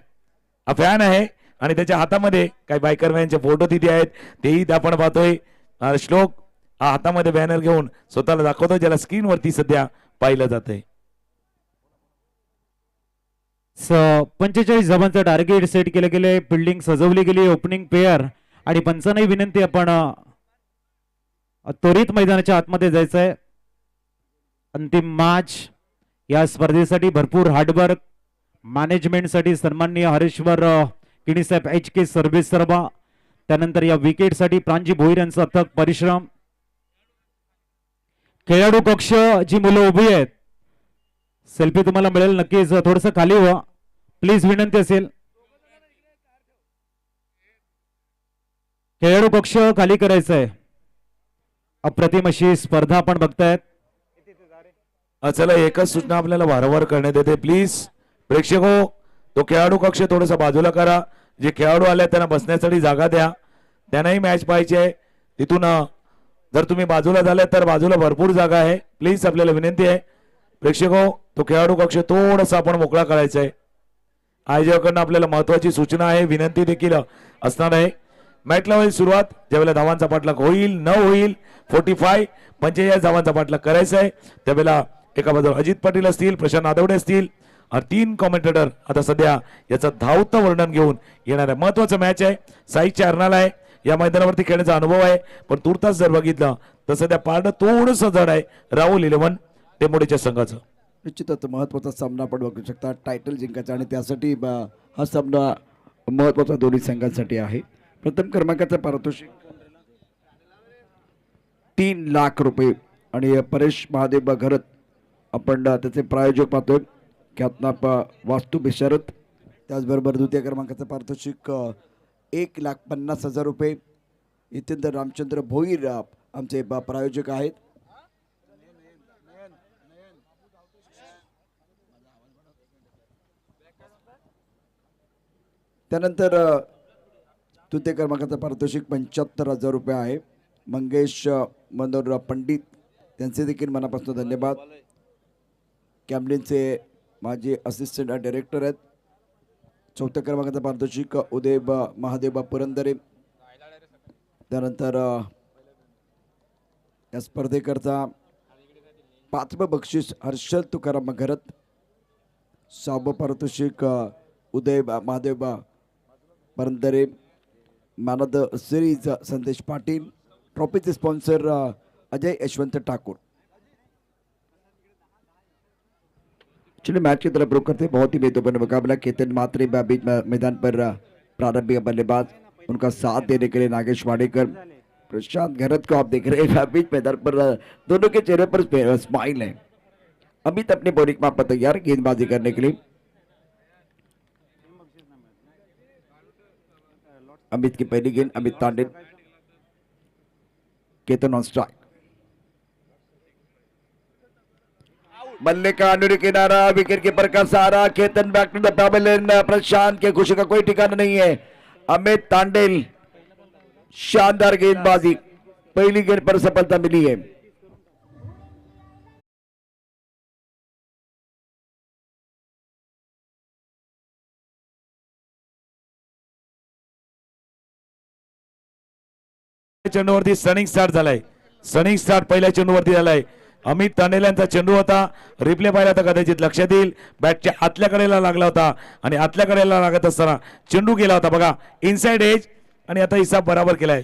हा फॅन आहे आणि त्याच्या हातामध्ये काही बायकरमॅनचे फोटो तिथे आहेत, तेही आपण पाहतोय. श्लोक हा हातामध्ये बॅनर घेऊन स्वतःला दाखवतो, ज्याला स्क्रीनवरती सध्या पाहिलं जातंय. 45 धावांचं टार्गेट सेट केलं गेले, फिल्डिंग सजवली गेली, ओपनिंग पेअर आणि पंचांनाही विनंती आपण त्वरित मैदानाच्या आतमध्ये जायचं आहे. अंतिम मॅच या स्पर्धेसाठी भरपूर हार्डवर्क, मॅनेजमेंटसाठी सन्माननीय हरेश्वर किणीसाहेब HK सर्व्हिस सर्वा, त्यानंतर या विकेटसाठी प्रांजी भोईर यांचा अथक परिश्रम. खेळाडू कक्ष जी मुलं उभी आहेत, सेल्फी तुम्हाला मिळेल नक्कीच, थोडस खाली व्हा प्लीज, विनंती असेल. खेळाडू कक्ष खाली करायचं आहे. अप्रतिम अशी स्पर्धा आपण बघतायत. चला एकच सूचना आपल्याला वारंवार करण्यात येते, प्लीज प्रेक्षक हो, तो खेळाडू कक्ष थोडासा बाजूला करा. जे खेळाडू आले त्यांना बसण्यासाठी जागा द्या, त्यांनाही मॅच पाहिजे आहे. तिथून जर तुम्ही बाजूला झाले तर बाजूला भरपूर जागा आहे, प्लीज आपल्याला विनंती आहे. प्रेक्षक हो, तो खेळाडू कक्ष थोडासा आपण मोकळा करायचा आहे. आयोजकांना आपल्याला महत्वाची सूचना आहे, विनंती देखील असणार आहे. मॅचला होईल सुरुवात, ज्यावेळेला धावांचा पाठलाग होईल न होईल 45 धावांचा पाठलाग करायचा आहे. त्यावेळेला एका बाजूला अजित पाटील असतील, प्रशांत नादवडे असतील, 3 कॉमेंटेटर आता सध्या याचं धावतं वर्णन घेऊन येणार आहे. महत्वाचं मॅच आहे, साईच्या अर्नाला आहे, या मैदानावरती खेळण्याचा अनुभव आहे, पण तुर्तास जर बघितलं तर सध्या पारडं थोडंसं जड आहे राहुल 11 टेंबोडीच्या संघाचं. निश्चितच महत्त्वाचा सामना आपण बघू शकता, टायटल जिंकायचा आणि त्यासाठी हा सामना महत्त्वाचा दोन्ही संघांसाठी आहे. प्रथम क्रमांकाचं पारितोषिक 3 लाख रुपये आणि परेश महादेव घरत आपण त्याचे प्रायोजक पाहतोय, ख्यातनाम वास्तू विशारद. त्याचबरोबर द्वितीय क्रमांकाचं पारितोषिक 1,50,000 रुपये. इतेंद्र रामचंद्र भोईर आमचे प्रायोजक आहेत. त्यानंतर तृतीय क्रमांकाचं पारितोषिक 75,000 रुपये आहे. मंगेश मनोहर पंडित त्यांचे देखील मनापासून धन्यवाद. कॅमलिनचे माजी असिस्टंट डायरेक्टर आहेत. चौथ्या क्रमांकाचं पारितोषिक उदय महादेव पुरंदरे. त्यानंतर या स्पर्धेकरता 5वं बक्षीस हर्षल तुकाराम घरत. 6वं पारितोषिक Uday Mahadev Purandare. Man of the series Sandesh Patil. ट्रॉफीचे स्पॉन्सर अजय यशवंत ठाकुर. चलिए मैच की तरफ रुख करते हैं. बहुत ही बेतुकाना मुकाबला. केतन मात्रे बीच मैदान पर प्रारंभिक बल्लेबाज, उनका साथ देने के लिए नागेश वाडेकर, प्रशांत घरत को आप देख रहे हैं बीच मैदान पर. दोनों के चेहरे पर स्माइल है. अमित अपने बॉलिंग माप पर तैयार गेंदबाजी करने के लिए. अमित की पहली गेंद, अमित तांडे. Ketan on strike. बल्ले का अनुरी किनारा, विकेट कीपर का सहारा. Ketan back to the pavilion. Prashant के खुशी का कोई ठिकाना नहीं है. अमित तांडेल, शानदार गेंदबाजी. पहली गेंद पर सफलता मिली है. चेंडूवरती सनिंग स्टार्ट झालाय. सनिंग स्टार्ट पहिल्या चेंडूवरती झालाय. अमित तांडेल यांचा चेंडू होता. रिप्ले पाहिला तर कदाचित लक्षात येईल. बॅटच्या आतल्या कडेला लागला होता आणि आतल्या कडेला लागत असताना चेंडू गेला होता बघा. इनसाइड एज आणि आता हिसाब बराबर केलाय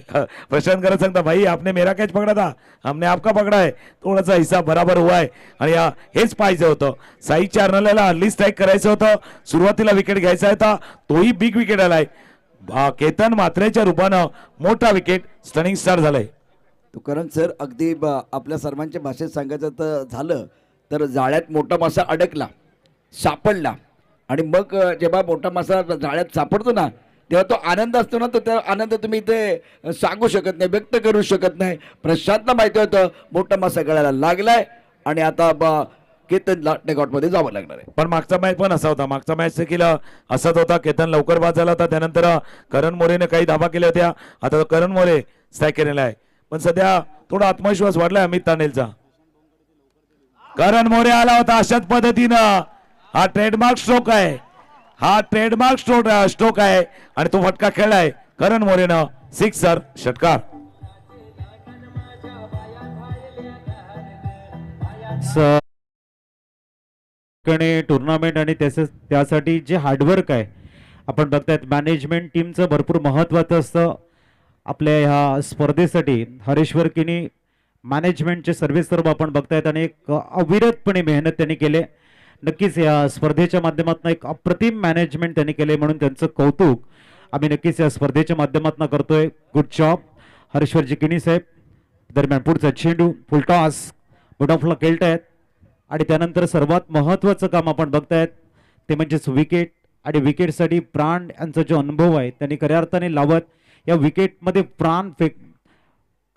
प्रशांत करत सांगता भाई आपने मेरा कॅच पकडा था हमने आपका पकडा है थोडासा हिसाब बराबर हुआ आहे आणि हेच पाहिजे होतं. साई चार्नरला अर्ली स्ट्राईक करायचं होतं, सुरुवातीला विकेट घ्यायचा होता, तोही बिग विकेट आलाय. केतन मात्रेच्या रूपानं मोठा विकेट स्टनिंग स्टार झालाय. तुकाराम सर अगदी आपल्या सर्वांच्या भाषेत सांगायचं तर झालं तर जाळ्यात मोठा मासा अडकला, सापडला आणि मग जेव्हा मोठा मासा जाळ्यात सापडतो ना तेव्हा तो आनंद असतो ना, तो त्या आनंद तुम्ही इथे सांगू शकत नाही, व्यक्त करू शकत नाही. प्रशांतला माहिती होतं मोठा मासा गळायला लागलाय आणि आता केतनला टेकआउटमध्ये जावं लागणार आहे. पण मागचा मॅच पण असा होता, मागचा मॅच केला असाच होता. केतन लवकर बाद झाला होता, त्यानंतर करण मोरेने काही धाबा केल्या होत्या. आता करण मोरे स्ट्राईक केलेला आहे, पण सध्या थोडा आत्मविश्वास वाढलाय अमित तानेलचा. करण मोरे आला होता अशाच पद्धतीनं, हा ट्रेडमार्क स्ट्रोक आहे, हा ट्रेडमार्क स्ट्रोक आहे आणि तो फटका खेळलाय करण मोरेनं. सिक्सर षटकार. टुर्नामेंट आणि त्यासाठी जे हार्डवर्क आहे आपण बघतायत, मॅनेजमेंट टीमचं भरपूर महत्वाचं असतं आपल्या ह्या स्पर्धेसाठी. हरेश्वर किनी मॅनेजमेंटचे सर्व आपण बघतायत आणि एक अविरतपणे मेहनत त्यांनी केले. नक्कीच या स्पर्धेच्या माध्यमातून एक अप्रतिम मॅनेजमेंट त्यांनी केले, म्हणून त्यांचं कौतुक आम्ही नक्कीच या स्पर्धेच्या माध्यमातून करतोय. गुड जॉब हरेश्वरजी किनी साहेब. दरम्यान पुढचा चेंडू फुलटॉस बुडाफला खेळतायत आणि त्यानंतर सर्वात महत्त्वाचं काम आपण बघतायत ते म्हणजेच विकेट. आणि विकेटसाठी प्राण यांचा जो अनुभव आहे त्यांनी खऱ्या अर्थाने लावत या विकेटमध्ये प्राण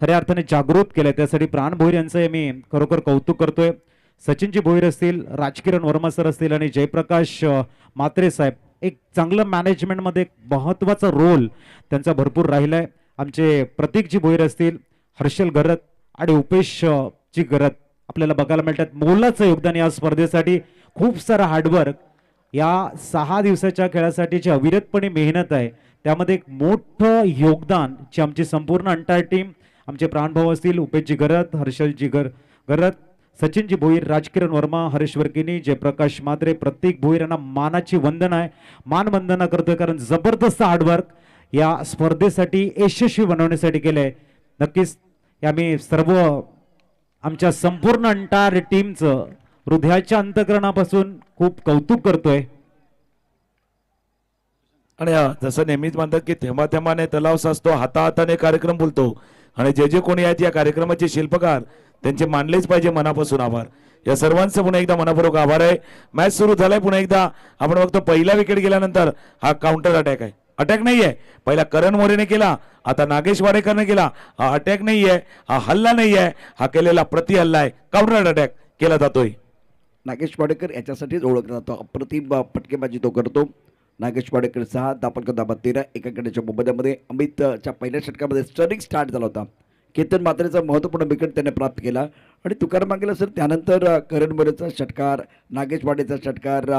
खऱ्या अर्थाने जागृत केलं. त्यासाठी प्राण भोईर यांचं मी खरोखर कौतुक करतोय. सचिनजी भोईर असतील, राजकिरण वर्मा सर असतील आणि जयप्रकाश मात्रे साहेब, एक चांगलं मॅनेजमेंटमध्ये एक महत्त्वाचा रोल त्यांचा भरपूर राहिला आहे. आमचे प्रतीकजी भोईर असतील, हर्षल गरत आणि उपेश जी गरत आपल्याला बघायला मिळतात. मोलाचं योगदान या स्पर्धेसाठी, खूप सारं हार्डवर्क या 6 दिवसाच्या खेळासाठी जी अविरतपणे मेहनत आहे त्यामध्ये एक मोठं योगदान जी आमची संपूर्ण अंटायर टीम, आमचे प्राणभाऊ असतील उपेशजी गरत, हर्षलजी गरत, सचिनजी भोईर, राजकिरण वर्मा, हरेश्वर किनी, जयप्रकाश मात्रे, प्रतीक भोईर यांना मानाची वंदना आहे, मानवंदना करतोय. कारण जबरदस्त हार्डवर्क या स्पर्धेसाठी यशस्वी बनवण्यासाठी केलंय. नक्कीच आम्ही सर्व आमच्या संपूर्ण अंटायर टीमचं हृदयाच्या अंतःकरणापासून खूप कौतुक करतोय. आणि जसं नेहमीच म्हणतात की थेंबा थेंबाने तलाव साचतो, हाताहाताने कार्यक्रम बोलतो. आणि जे कोणी आहेत या कार्यक्रमाचे शिल्पकार त्यांचे मानलेच पाहिजे मनापासून आभार. या सर्वांचं पुन्हा एकदा मनापूर्वक आभार आहे. मॅच सुरू झालाय पुन्हा एकदा. आपण बघतो पहिला विकेट गेल्यानंतर हा काउंटर अटॅक आहे, अटॅक नाहीये. पहिला करण मोरेने केला, आता नागेश वाडेकरने केला. हा अटॅक नाहीये, हा हल्ला नाहीये, हा केलेला प्रति हल्ला आहे, काउंटर अटॅक केला जातोय. नागेश वाडेकर याच्यासाठीच ओळखला जातो, अप्रतिम फटकेबाजी तो करतो. नागेश वाडेकर 6, दापलकर दाबा 13. एकाकडेच्या मोबदल्यामध्ये अमितच्या पहिल्या षटकामध्ये स्टर्लिंग स्टार्ट झाला होता. केतन मात्रेचा महत्त्वपूर्ण विकेट त्याने प्राप्त केला. आणि तुकाराम मागेला सर त्यानंतर करण मोरेचा षटकार, नागेश वाडेचा षटकार,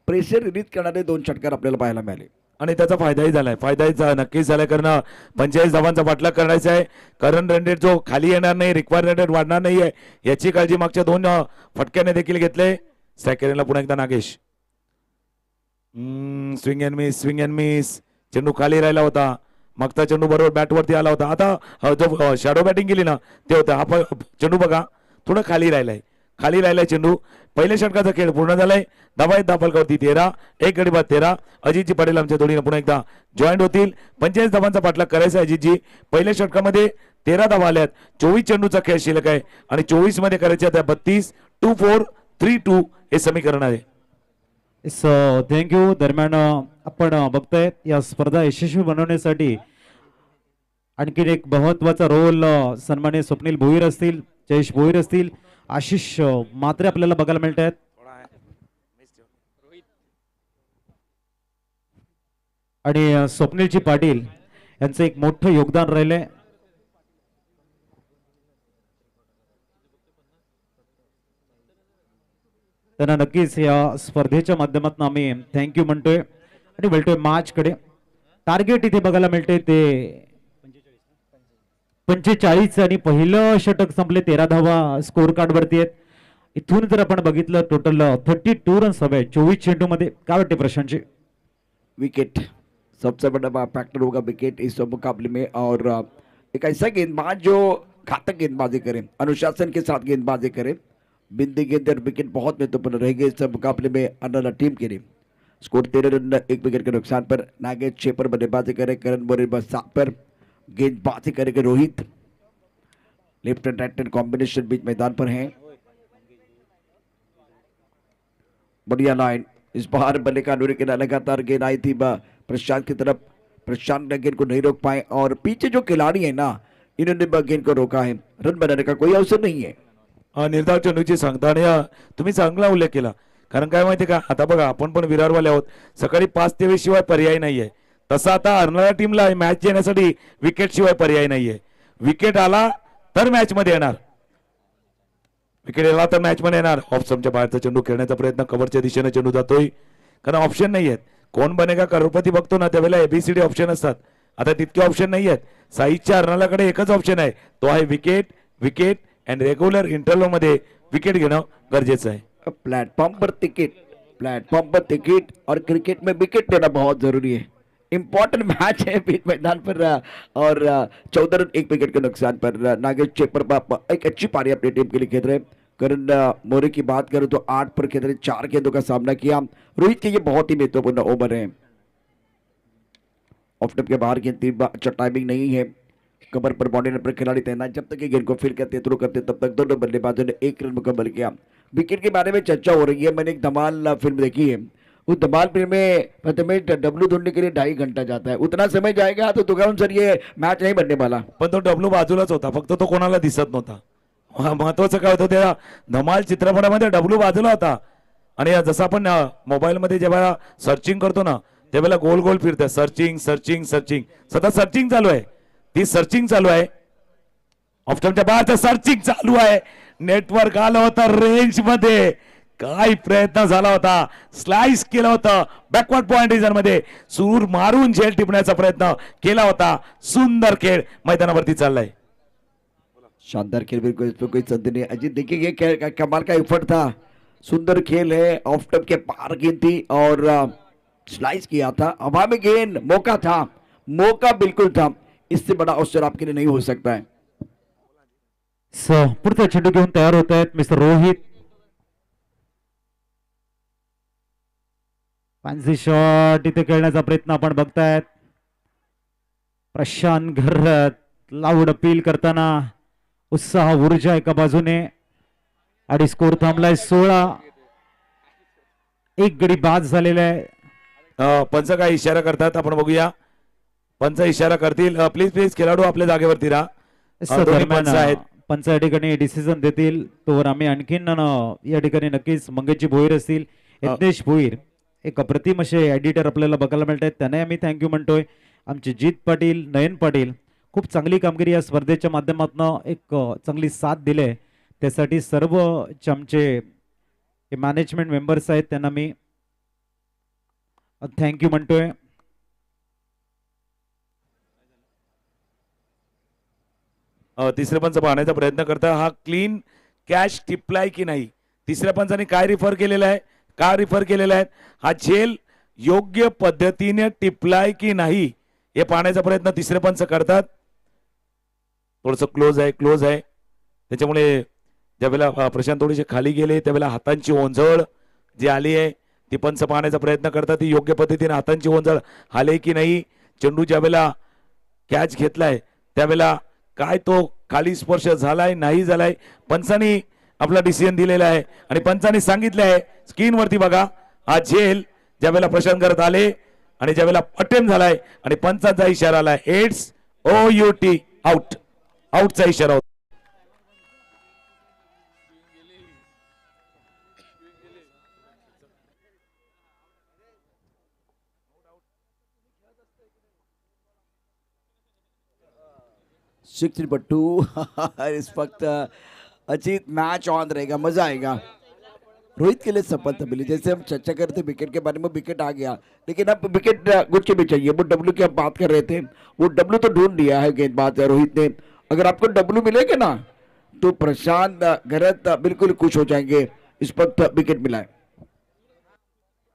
प्रेशर रिलीज करणारे 2 षटकार आपल्याला पाहायला मिळाले. आणि त्याचा फायदाही झालाय, नक्कीच झालाय. कारण 45 धावांचा पाठलाग करायचा आहे. करण रन रेट जो खाली येणार नाही, रिक्वायर्ड रन रेट वाढणार नाहीये याची काळजी मागच्या 2 फटक्याने देखील घेतले. स्ट्रायकरला पुन्हा एकदा नागेश, स्विंग अँड मिस. चेंडू खाली राहिला होता, मागचा चेंडू बरोबर बॅटवरती आला होता. आता जो शॅडो बॅटिंग केली ना ते होतं. हा चेंडू बघा थोडं खाली राहिलाय चेंडू. पहिल्या षटकाचा खेळ पूर्ण झालाय. धावा दापलकरवरती 13, एक गडी बाद 13. अजितजी पाटील आमच्या जोडीने पुन्हा एकदा जॉईंट होतील. 45 धावांचा पाठलाग करायचा अजितजी. पहिल्या षटकामध्ये 13 धावा आल्यात, 24 चेंडूचा खेळ शिल्लक आहे आणि 24 मध्ये करायचे त्या 32, 2-4, 3-2 हे समीकरण आहे. थँक्यू. दरम्यान आपण बघतोय या स्पर्धा यशस्वी बनवण्यासाठी आणखीन एक महत्वाचा रोल सन्माननीय स्वप्नील भोईर असतील, जयेश भोईर असतील, आशिष मात्रे आपल्याला बघायला मिळत आहेत. आणि स्वप्नीलजी पाटील यांचं एक मोठं योगदान राहिलंय. त्यांना नक्कीच या स्पर्धेच्या माध्यमातून आम्ही थँक्यू म्हणतोय आणि बोलतोय मॅचकडे. टार्गेट इथे बघायला मिळते ते 45 आणि पहिलं षटक संपले, 13 धावा स्कोर कार्ड वरती आहेत. इथून जर आपण बघितलं टोटल 32 रन्स हवे 24 चेंडू मध्ये. काय वाटते प्रशांतजी? विकेट सबसे बड़ा फैक्टर होगा विकेट इस मुकाबले में। और एक ऐसा गेंदबाज जो घातक गेंदबाजी करे, अनुशासन के साथ गेंदबाजी करे, बिंदी गेंद और विकेट बहुत महत्वपूर्ण रहेंगे इस मुकाबले में अन्ना टीम के लिए। स्कोर 13 रन 1 विकेट के नुकसान पर। नागेश 6 पर बल्लेबाजी करे, करण मोरे बस 7 पर गेंदबाजी करेंगे Rohit. Left end right hand combination beach मैदान पर है। बढ़िया लाइन, इस बार बल्ले का नूरी के लगातार गेंद आई थी प्रशांत की तरफ। प्रशांत ने गेंद को नहीं रोक पाए और पीछे जो खिलाड़ी है ना, इन्होंने गेंद को रोका है। रन बनाने का कोई अवसर नहीं है। निर्धाव चेंडूची सांगता आणि तुम्ही चांगला उल्लेख केला. कारण काय माहिती का, आता बघा आपण पण विरारवाले आहोत, सकाळी 5 शिवाय पर्याय नाहीये. तसा आता अर्नाळा टीमला मॅच येण्यासाठी विकेट शिवाय पर्याय नाहीये. विकेट आला तर मॅच मध्ये येणार, विकेट आला तर मॅच मध्ये येणार. ऑप्शनच्या बाहेरचा चेंडू खेळण्याचा प्रयत्न, कव्हरच्या दिशेने चेंडू जातोय, कारण ऑप्शन नाही आहेत. कोण बनेगा करोडपती बघतो ना, त्यावेळेला एबीसीडी ऑप्शन असतात. आता तितके ऑप्शन नाही आहेत. साईच्या अर्नाळाकडे एकच ऑप्शन आहे, तो आहे wicket. Wicket and regular interval मध्ये विकेट घेणं गरजेचं आहे. प्लेटफॉर्म पर टिकट, प्लेटफॉर्म पर टिकट और क्रिकेट में विकेट लेना बहुत जरूरी है। इंपॉर्टेंट मैच है बीच मैदान पर। और 14 रन 1 विकेट के नुकसान पर नागेश चेपर एक अच्छी पारी अपनी टीम के लिए खेल रहे। करण मोरे की बात करूं तो 8 पर खेल रहे, 4 गेंदों का सामना किया। रोहित के ये बहुत ही महत्वपूर्ण ओवर है। ऑफ स्टंप के बाहर गेंद 3 अच्छा टाइमिंग नहीं है। कवर पर बाउंड्री पर खिलाड़ी तैनात, जब तक ये गेंद को फील करते थ्रो करते तब तक दोनों बल्लेबाजों ने 1 रन मुकम्मल किया। विकेट के बारे में चर्चा हो रही है, मैंने एक धमाल फिल्म देखी है, उस धमाल फिल्म में प्रथमेश डब्ल्यू ढूंढने के लिए 2.5 घंटा जाता है। उतना समय जाएगा तो दुकान सर ये मैच नहीं बनने वाला। पण तो डब्ल्यू बाजूलाच होता, फक्त तो कोणाला दिसत नव्हता. महत्वाचं काय होतं, त्या धमाल चित्रपटामध्ये डब्ल्यू बाजूला होता. आणि जसं आपण मोबाईल मध्ये जेव्हा सर्चिंग करतो ना, त्यावेळेला गोल गोल फिरतं, सर्चिंग सर्चिंग सर्चिंग, सतत सर्चिंग चालू आहे. ती सर्चिंग चालू आहे, ऑप्शनच्या बाहेरचं सर्चिंग चालू आहे. नेटवर्क आलं होतं रेंज मध्ये, काय प्रयत्न झाला होता, स्लाइस केलं होतं बॅकवर्ड पॉइंट रिजन मध्ये, सूर मारून झेल टिपण्याचा प्रयत्न केला होता. सुंदर खेळ मैदानावरती चाललाय. शानदार खेल, बिल्कुल इसमें कोई संदेह नहीं। अजीत देखिए ये क्या कमाल का एफर्ट था, सुंदर खेल है। ऑफ स्टंप के पार गेंद थी और स्लाइस किया था, हवा में गेंद, मौका था, मौका बिल्कुल था। इससे बड़ा अवसर आपके लिए नहीं हो सकता है। पुढचा चेंडू घेऊन तयार होत आहेत मिस्टर रोहित. फॅन्सी शॉट इथे खेळण्याचा प्रयत्न आपण बघतायत. प्रशांत घरत लाऊड अपील करताना उत्साह, ऊर्जा एका बाजूने आणि स्कोर थांबलाय 16. एक गडी बाद झालेला आहे. पंच काय इशारा करतात आपण बघूया. पंच इशारा करतील. प्लीज प्लीज खेळाडू आपल्या जागेवरती राहा. दोन्ही पंच आहेत. पंच या ठिकाणी डिसिजन देतील तोवर आम्ही आणखीन या ठिकाणी नक्कीच मंगेशजी भोईर असतील, यज्ञेश भोईर, एक अप्रतिम असे एडिटर आपल्याला बघायला मिळत आहेत, त्यांना आम्ही थँक्यू म्हणतोय. आमचे जीत पाटील, नयन पाटील खूप चांगली कामगिरी या स्पर्धेच्या माध्यमातून एक चांगली साथ दिले, त्यासाठी सर्व आमचे मॅनेजमेंट मेंबर्स आहेत त्यांना मी थँक्यू म्हणतोय. तिसरे पंच पाहण्याचा प्रयत्न करता, हा क्लीन कॅच टिपलाय की नाही, तिसऱ्या पंचाने काय रिफर केलेला आहे, का रिफर केलेला आहे, हा झेल योग्य पद्धतीने टिपलाय की नाही हे पाहण्याचा प्रयत्न तिसरे पंच करतात. थोडस क्लोज आहे, क्लोज आहे, त्याच्यामुळे ज्यावेळेला प्रशांत थोडेसे खाली गेले त्यावेळेला हातांची ओंझळ जी आली आहे ती पंच पाहण्याचा प्रयत्न करतात. ती योग्य पद्धतीने हातांची ओंझळ आले की नाही, चेंडू ज्यावेळेला कॅच घेतलाय त्यावेळेला काय तो खाली स्पर्श झालाय नाही झालाय, पंचांनी आपला डिसिजन दिलेला आहे आणि पंचांनी सांगितले आहे स्क्रीनवरती बघा, हा झेल ज्यावेळेला प्रशांत करत आले आणि ज्यावेळेला अटेम्प्ट झालाय आणि पंचांचा इशारा आलाय, इट्स OUT आउट, आउटचा इशारा होता. सिक्स नंबर 2 इस वक्त अजीत मैच ऑन रहेगा, मजा आएगा। रोहित के लिए सफलता मिली, जैसे हम चर्चा करते विकेट के बारे में, विकेट आ गया लेकिन अब विकेट गुच्छे भी चाहिए। वो डब्ल्यू की आप बात कर रहे थे, वो डब्ल्यू तो ढूंढ लिया है गेंदबाज रोहित ने। अगर आपको डब्ल्यू मिलेगा ना तो प्रशांत घरत बिल्कुल खुश हो जाएंगे। इस वक्त विकेट मिला है।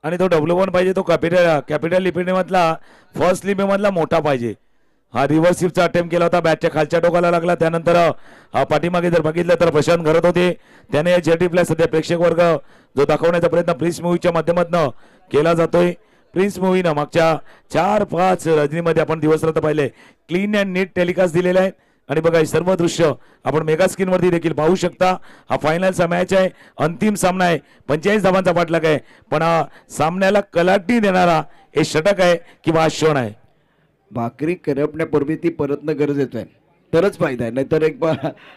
आणि तो W1 पाहिजे, तो कॅपिटल लिपिडमधला फर्स्ट लिपिडमधला मोठा पाहिजे. हा रिव्हर्स स्वीपचा अटेम्प्ट केला होता, बॅटच्या खालच्या टोकाला लागला. त्यानंतर पाठीमागे जर बघितलं तर प्रशांत घरत होते, त्याने जेटी प्लस सध्या प्रेक्षक वर्ग जो दाखवण्याचा प्रयत्न प्रिन्स मूवीच्या माध्यमातून केला जातोय. प्रिन्स मूवीनं मागच्या 4-5 रजनीमध्ये आपण दिवसरात्र पाहिले, क्लीन अँड नीट टेलिकास्ट दिलेला आहे. आणि बघा हे सर्व दृश्य आपण मेगा स्क्रीनवरती देखील पाहू शकता. हा फायनलचा मॅच आहे, अंतिम सामना आहे, 45 धावांचा पाठलाग आहे. पण हा सामन्याला कलाटणी देणारा हे षटक आहे किंवा हा क्षण आहे. भाकरी करपण्यापूर्वी ती परतणं गरजेचं आहे, तरच फायदा आहे. नाहीतर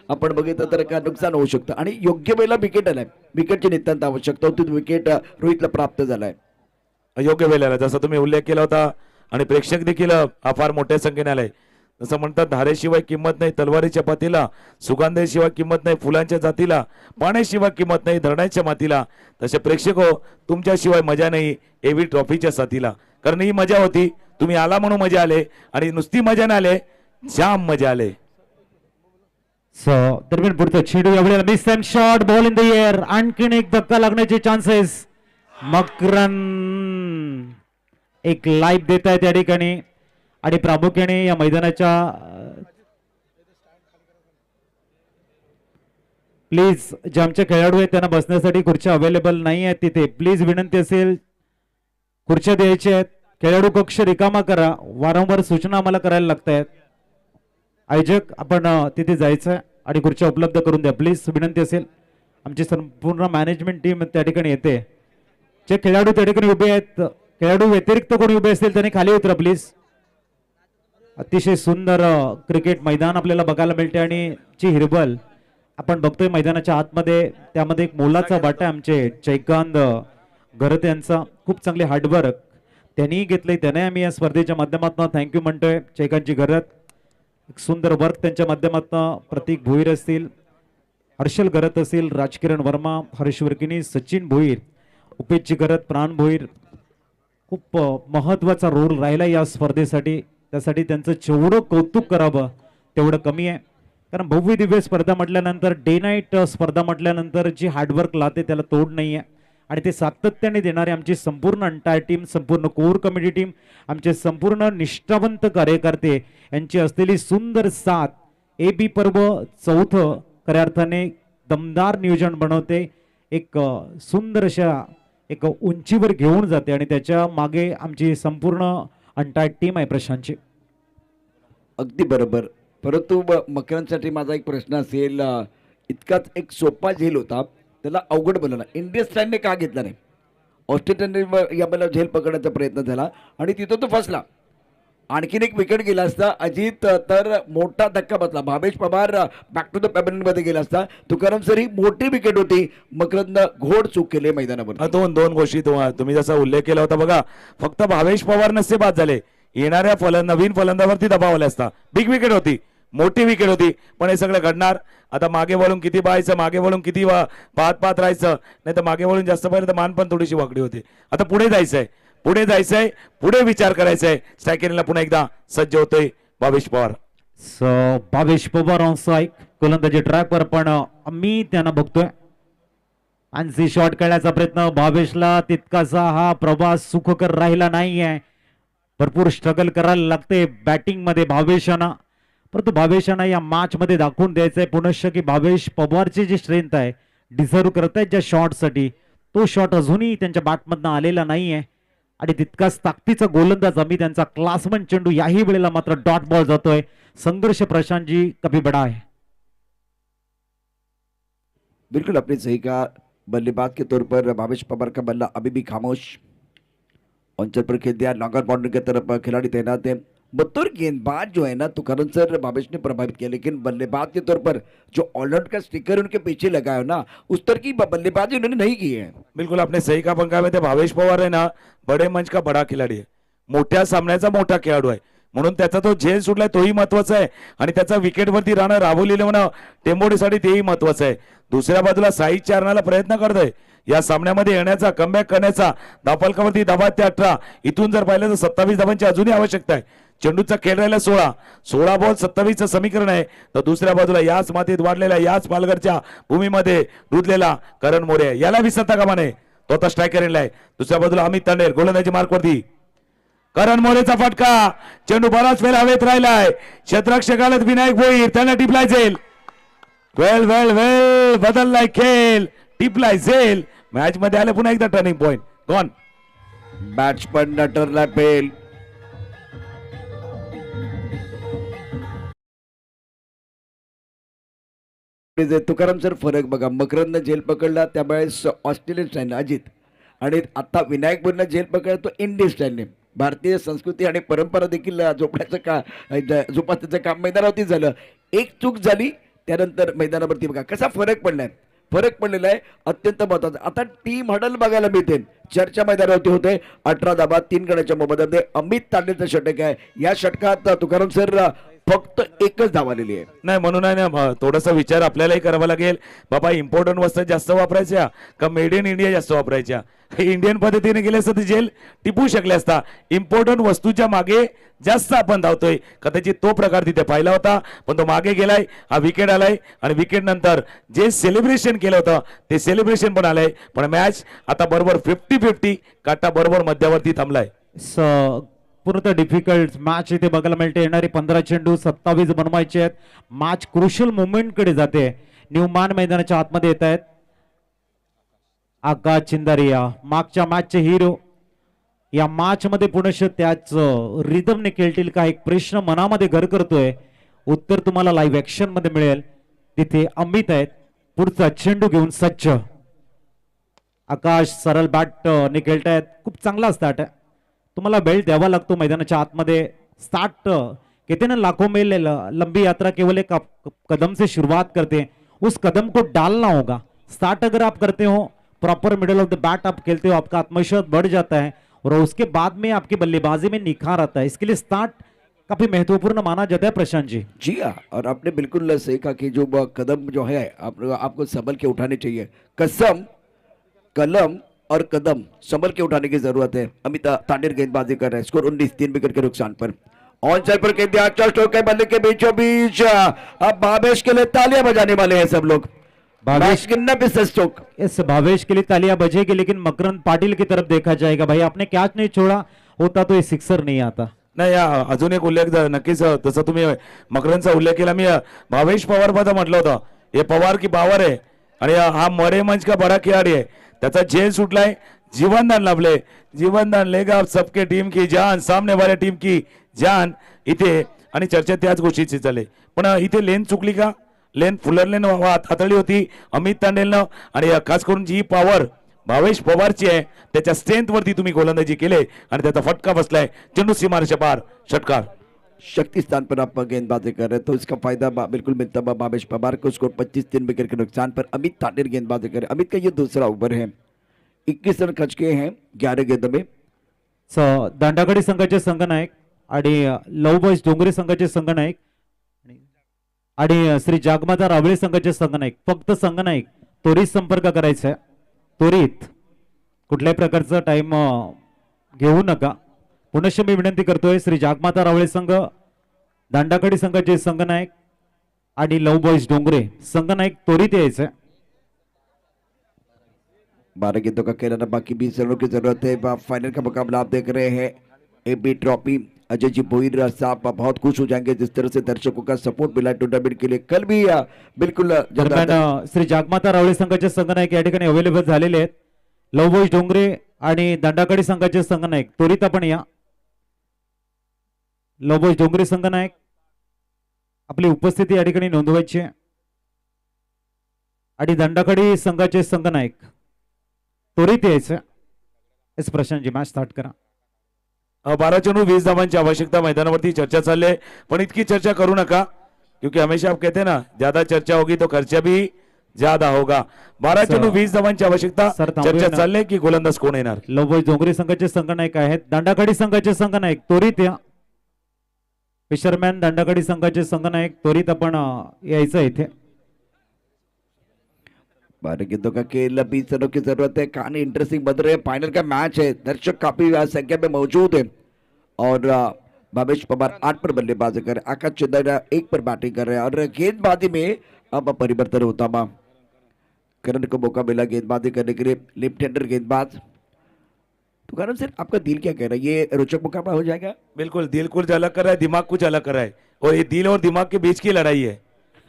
आपण बघितलं तर का नुकसान होऊ शकतं. आणि योग्य वेळेला विकेट आलाय, विकेटची नितांत आवश्यकता होती, विकेट रोहितला प्राप्त झालाय योग्य वेळेला, जसा तुम्ही उल्लेख केला होता. आणि प्रेक्षक देखील हा फार मोठ्या संख्येने आलाय. जसं म्हणतात धारेशिवाय किंमत नाही तलवारीच्या पातीला, सुगंधाशिवाय किंमत नाही फुलांच्या जातीला, पाण्याशिवाय किंमत नाही धरणाच्या मातीला, तसे प्रेक्षक हो तुमच्याशिवाय मजा नाही एव्ही ट्रॉफीच्या साथीला. कारण ही मजा होती, तुम्ही आला म्हणून मजा आले, आणि नुसती मजा नाही आले, जाम मजा आले. सो दरम्यान पुढचं चेंडू यावेळेला miss and shot, ball in the air, आणखीन एक धक्का लागण्याचे चान्सेस. मकरन एक लाईफ देत आहे त्या ठिकाणी. आणि प्रामुख्याने या मैदानाच्या प्लीज जे आमचे खेळाडू आहेत त्यांना बसण्यासाठी खुर्च्या अवेलेबल नाही आहेत तिथे, प्लीज विनंती असेल खुर्च्या द्यायच्या आहेत. खेळाडू कक्ष रिकामा करा, वारंवार सूचना आम्हाला करायला लागत आहेत. आयोजक आपण तिथे जायचं आणि खुर्च्या उपलब्ध करून द्या प्लीज, विनंती असेल. आमची संपूर्ण मॅनेजमेंट टीम त्या ठिकाणी येते. जे खेळाडू त्या ठिकाणी उभे आहेत, खेळाडू व्यतिरिक्त कोणी उभे असतील त्यांनी खाली उतरा प्लीज. अतिशय सुंदर क्रिकेट मैदान आपल्याला बघायला मिळते आणि ची हिरबल आपण बघतोय मैदानाच्या आतमध्ये, त्यामध्ये एक मोलाचा वाटा आमचे जयकांत घरत यांचा. खूप चांगले हार्डवर्क त्यांनी घेतलंय, त्याने आम्ही या स्पर्धेच्या माध्यमातून थँक्यू म्हणतोय. जयकांतजी घरत एक सुंदर वर्क त्यांच्या माध्यमातून, प्रतीक भोईर असतील, हर्षल घरत असतील, राजकिरण वर्मा, हर्ष वर्किनी, सचिन भोईर, उपेशजी घरत, प्राण भोईर. खूप महत्वाचा रोल राहिला या स्पर्धेसाठी, त्यासाठी त्यांचं जेवढं कौतुक करावं तेवढं कमी आहे. कारण भव्य दिव्य स्पर्धा म्हटल्यानंतर, डे नाईट स्पर्धा म्हटल्यानंतर जी हार्डवर्क लागते त्याला तोड नाही आहे. आणि ते सातत्याने देणारे आमची संपूर्ण अंटायर टीम, संपूर्ण कोर कमिटी टीम, आमचे संपूर्ण निष्ठावंत कार्यकर्ते यांची असलेली सुंदर साथ AB पर्व चौथं खऱ्या अर्थाने दमदार नियोजन बनवते, एक सुंदर अशा एक उंचीवर घेऊन जाते. आणि त्याच्या मागे आमची संपूर्ण अंटायर टीम आहे प्रशांतची. अगदी बरोबर. परंतु मकरांसाठी माझा एक प्रश्न असेल, इतकाच एक सोपा झेल होता त्याला अवघड बनवला, इंडियन स्टँडने का घेतला नाही? ऑस्ट्रेलियाने याला झेल पकडण्याचा प्रयत्न झाला आणि तिथं तो फसला. आणखीन एक विकेट गेला असता अजित तर मोठा धक्का बसला, Bhavesh Pawar back to the पॅबनमध्ये गेला असता. तुकाराम सर ही मोठी विकेट होती, मकरंद घोड चूक केले मैदानावर. दोन गोष्टी तुम्ही जसा उल्लेख केला होता बघा, फक्त भावेश पवार नसते बाद झाले, येणाऱ्या नवीन फलंदावरती दबाव आला असता. बिग विकेट होती, मोठी विकेट होती, पण हे सगळं घडणार. आता मागे वळून किती पाहायचं, मागे वळून किती पाहत राहायचं, नाही तर मागे वळून जास्त पाहिलं तर मान पण थोडीशी वाकडी होती. आता पुढे जायचंय, पुढे विचार करायचा आहे. स्ट्रायकरला पुन्हा एकदा सज्ज होतोय Bhavesh Pawar. So Bhavesh Pawar on strike, गोलंदाजी ट्रॅकवर, पण आम्ही त्यांना बघतोय. आणखी शॉट खेळण्याचा प्रयत्न, भावेशला तितकासा हा प्रवास सुखकर राहिला नाहीये, भरपूर स्ट्रगल करायला लागते बॅटिंग मध्ये भावेशांना. परंतु भावेशांना या मॅच मध्ये दाखवून द्यायचंय पुनश्च की भावेश पवारची जी स्ट्रेंथ आहे, डिझर्व करत आहेत ज्या शॉटसाठी, तो शॉट अजूनही त्यांच्या बॅटमधनं आलेला नाहीये. आणि तितकाच ताकदीचा गोलंदाज आम्ही त्यांचा क्लासमन चेंडू, याही वेळेला मात्र डॉट बॉल जातोय. संघर्ष प्रशांतजी कभी बडा है. बिल्कुल आपने सही कहा, बल्लेबाज के तौर पर भावेश पवार का बल्ला अभी भी खामोश, ऑनचर पर खेल दिया, लॉन्गर बाउंड्री की तरफ खिलाड़ी तैनात है. बतौर गेंदबाज जो है ना तुकाराम सर भावेश ने प्रभावित किया, लेकिन बल्लेबाज के तौर पर जो ऑलराउंड का स्टिकर उनके पीछे लगा है ना, उस तरह की बल्लेबाजी उन्होंने नहीं की है. बिल्कुल आपने सही कहा पंखा में भावेश पवार आहे ना, बडे मंच का बडा खिलाडी आहे, मोठ्या सामन्याचा मोठा खेळाडू आहे, म्हणून त्याचा तो झेल सुटलाय तोही महत्वाचा आहे. आणि त्याचा विकेटवरती राहणं राहुलीला म्हणा टेंबोडीसाठी तेही महत्वाचं आहे. दुसऱ्या बाजूला साई चारणाला प्रयत्न करतोय या सामन्यामध्ये येण्याचा, कमबॅक करण्याचा. धावफलकावरती धावा ते 18, इथून जर पाहिलं तर 27 धावांची अजूनही आवश्यकता आहे. चेंडूचा खेळ राहिला 16 बॉल 27चं समीकरण आहे. तर दुसऱ्या बाजूला याच मातीत वाढलेल्या, याच पालघरच्या भूमीमध्ये रुजलेला करण मोरे, याला विसरता कामा नये. तो आता स्ट्रायकर आहे. दुसऱ्या बाजूला अमित तांडेल गोलंदाजी मार्कवरती. करण मोरेचा फटका, चेंडू बराच वेळ हवेत राहिलाय. क्षेत्ररक्षकाला विनायक भोईर त्यांना टिपलाय जाईल. वेळ बदललाय खेळ, टिपलाय जाईल. मॅच मध्ये आले पुन्हा एकदा टर्निंग पॉइंट गॉन. बॅट्समन न ठरला फेल. तुकाराम सर फरक बघा, मकरंद झेल पकडला त्यावेळेस ऑस्ट्रेलियन स्टाईलने अजित, आणि आता विनायक बोलला झेल पकडला तो इंडियन स्टाईलने. भारतीय संस्कृती आणि परंपरा देखील जोपासण्याचं काम मैदानावरती झालं. एक चूक झाली त्यानंतर मैदानावरती बघा कसा फरक पडलाय. फरक पडलेला आहे अत्यंत महत्वाचा. आता टीम हडल बघायला मिळते. चर्चा मैदानावरती होते. 18 धावा 3 गड्याच्या मोबदल्यामध्ये अमित तांडेचं षटक आहे. या षटकात तुकाराम सर फक्त एकच धाव आलेली आहे. नाही म्हणून आहे ना, थोडासा विचार आपल्यालाही करावा लागेल. बाबा इम्पॉर्टंट वस्तू जास्त वापरायच्या का मेड इन इंडिया जास्त वापरायच्या. इंडियन पद्धतीने गेले असतं ते जेल टिपू शकले असता. इम्पॉर्टंट वस्तूच्या मागे जास्त आपण धावतोय कदाचित तो प्रकार तिथे पाहिला होता, पण तो मागे गेलाय. हा विकेट आलाय आणि विकेट नंतर जे सेलिब्रेशन केलं होतं ते सेलिब्रेशन पण आलंय. पण मॅच आता बरोबर 50-50 काटा बरोबर मध्यावरती थांबलाय. पूर्ण डिफिकल्ट मॅच इथे बघायला मिळते. येणारे 15 चेंडू 27 बनवायचे आहेत. मॅच क्रुशियल मोमेंट कडे जाते. न्यूमान मैदानाच्या आतमध्ये येत आहेत. आकाश चिंदारिया मागच्या मॅचचे हिरो या मॅच मध्ये पुनश त्याच रिदमने खेळतील का एक प्रश्न मनामध्ये घर करतोय. उत्तर तुम्हाला लाईव्ह ऍक्शन मध्ये मिळेल. तिथे अमित आहेत पुढचा चेंडू घेऊन सज्ज. आकाश सरळ बॅट ने खेळतायत. खूप चांगला स्टार्ट आहे. तुम्हाला बेल्ट द्यावा लागतो मैदानाच्या आतमध्ये. स्टार्ट कहते ना लाखों में लंबी यात्रा केवल एक कदम से शुरुआत करते, उस कदम को डालना होगा. स्टार्ट अगर आप करते हो proper middle of the bat आप खेलते हो, आपका आत्मविश्वास बढ़ जाता है और उसके बाद में आपकी बल्लेबाजी में निखार आता है. इसके लिए स्टार्ट काफी महत्वपूर्ण माना जाता है प्रशांत जी. जी हाँ, और आपने बिल्कुल सही कहा कि जो कदम जो है आपको संभल के उठाने चाहिए. कसम कलम और कदम संभल के उठाने की जरूरत है. अमित तांडेर गेंदबाजी कर रहे हैं. स्कोर 19 3 विकेट के नुकसान पर. ऑन साइड पर गेंद अच्छा स्ट्रोक है बल्ले के बीचों बीच. अब भावेश के लिए तालियां बजाने वाले हैं सब लोग. भावेश गिनना भी स्ट्रोक. इस भावेश के लिए तालियां बजेगी, लेकिन मकरंद पाटिल की तरफ देखा जाएगा. भाई आपने कैच नहीं छोड़ा होता तो ये सिक्सर नहीं आता. नाही अजून एक उल्लेख नक्कीच तसं तुम्ही मकरंदचा उल्लेख केला. मी भावेश पवार बद्दल म्हटलं होतं. हे पवार की बावर आहे आणि हा मरे मंच का बडा खिलाडी आहे. त्याचा झेल सुटलाय. जीवनदान लाभले. जीवनदान लेगा सबके टीम की जान, सामने वाले टीम की जान. इथे आणि चर्चा त्याच गोष्टीची चालले. पण इथे लेन चुकली का? लेन फुलर लेन हाताळली होती अमित तांडेलनं. आणि खास करून जी पॉवर भावेश पवारची आहे त्याच्या स्ट्रेंथ वरती तुम्ही गोलंदाजी केले आणि त्याचा फटका बसलाय. चेंडू सीमारेषा पार. षटकार. शक्ति स्थान पर आप गेंदबाजी कर रहे हैं तो इसका फायदा बिल्कुल मिलता है भावेश पवार को. स्कोर 25 3 विकेट के नुकसान पर. अमित तांडेर गेंदबाजी कर रहे हैं. अमित का ये दूसरा ओवर है. 21 रन खर्च किए हैं 11 गेंदों में. दांडागडी संघाचे संघनायक आणि लव बॉयज डोंगरे संघाचे संघनायक आणि श्री जागमाता रावळे संघाचे संघनायक. फक्त संघनायक त्वरित संपर्क करायचा आहे. त्वरित कुठल्याही प्रकारचा टाइम घेऊ नका. पुनश्च मी विनंती करतोय. श्री जागमाता रावळे संघ दांडागडी संघाचे संघनायक आणि लव बॉयज डोंगरे संघनायक त्वरित यायचे. 12 गेंदों का खेलना बाकी 20 रनों की जरूरत है. फाइनल का मुकाबला आप देख रहे हैं. AB trophy. अजय जी भोईर साहब बहुत खुश हो जाएंगे जिस तरह से दर्शकों का सपोर्ट मिला टूर्नामेंट के लिए. कल भी बिल्कुल दरम्यान श्री जागमाता रावळे संघाचे संघनायक या ठिकाणी अवेलेबल झालेले आहेत. लव बॉयज डोंगरे आणि दांडागडी संघाचे संघनायक त्वरित आपण या. लव बॉयज डोंगरे संघनायक आपली उपस्थिती या ठिकाणी नोंदवायची आहे आणि दांडागडी संघाचे संघनायक त्वरित यायचं. एस प्रशांतजी मॅच स्टार्ट करा. 12 चेंडू 20 धावांची आवश्यकता. मैदानावरती चर्चा चालली आहे पण इतकी चर्चा करू नका क्योंकि हमेशा आप कहते हैं ना ज्यादा चर्चा होगी तो खर्चा भी ज्यादा होगा. 12 चेंडू 20 धावांची आवश्यकता. चर्चा चालली आहे की गोलंदाज कोण येणार. लव बॉयज डोंगरे संघाचे संघनायक आहेत. दांडागडी संघाचे संघनायक त्वरित या. फिशरमॅन दांडागडी संघाचे संघनायक त्वरित आपण यायचं इथे. 12 गेंदों का खेल 20 रनों की जरूरत है. कहानी इंटरेस्टिंग बन रही है. फाइनल का मैच है. दर्शक काफी संख्या में मौजूद है और भावेश पवार 8 पर बल्लेबाजी कर रहे हैं. आकाश चिंदारिया 1 पर बैटिंग कर रहे हैं और गेंदबाजी में अब परिवर्तन होता हुआ करण को मौका मिला गेंदबाजी करने के लिए, लेफ्ट हैंडर गेंदबाज। तो करण सर आपका दिल क्या कह रहा है, ये रोचक मुकाबला हो जाएगा? बिल्कुल, दिल कुछ अलग कर रहा है, दिमाग कुछ अलग कर रहा है, और ये दिल और दिमाग के बीच की लड़ाई है।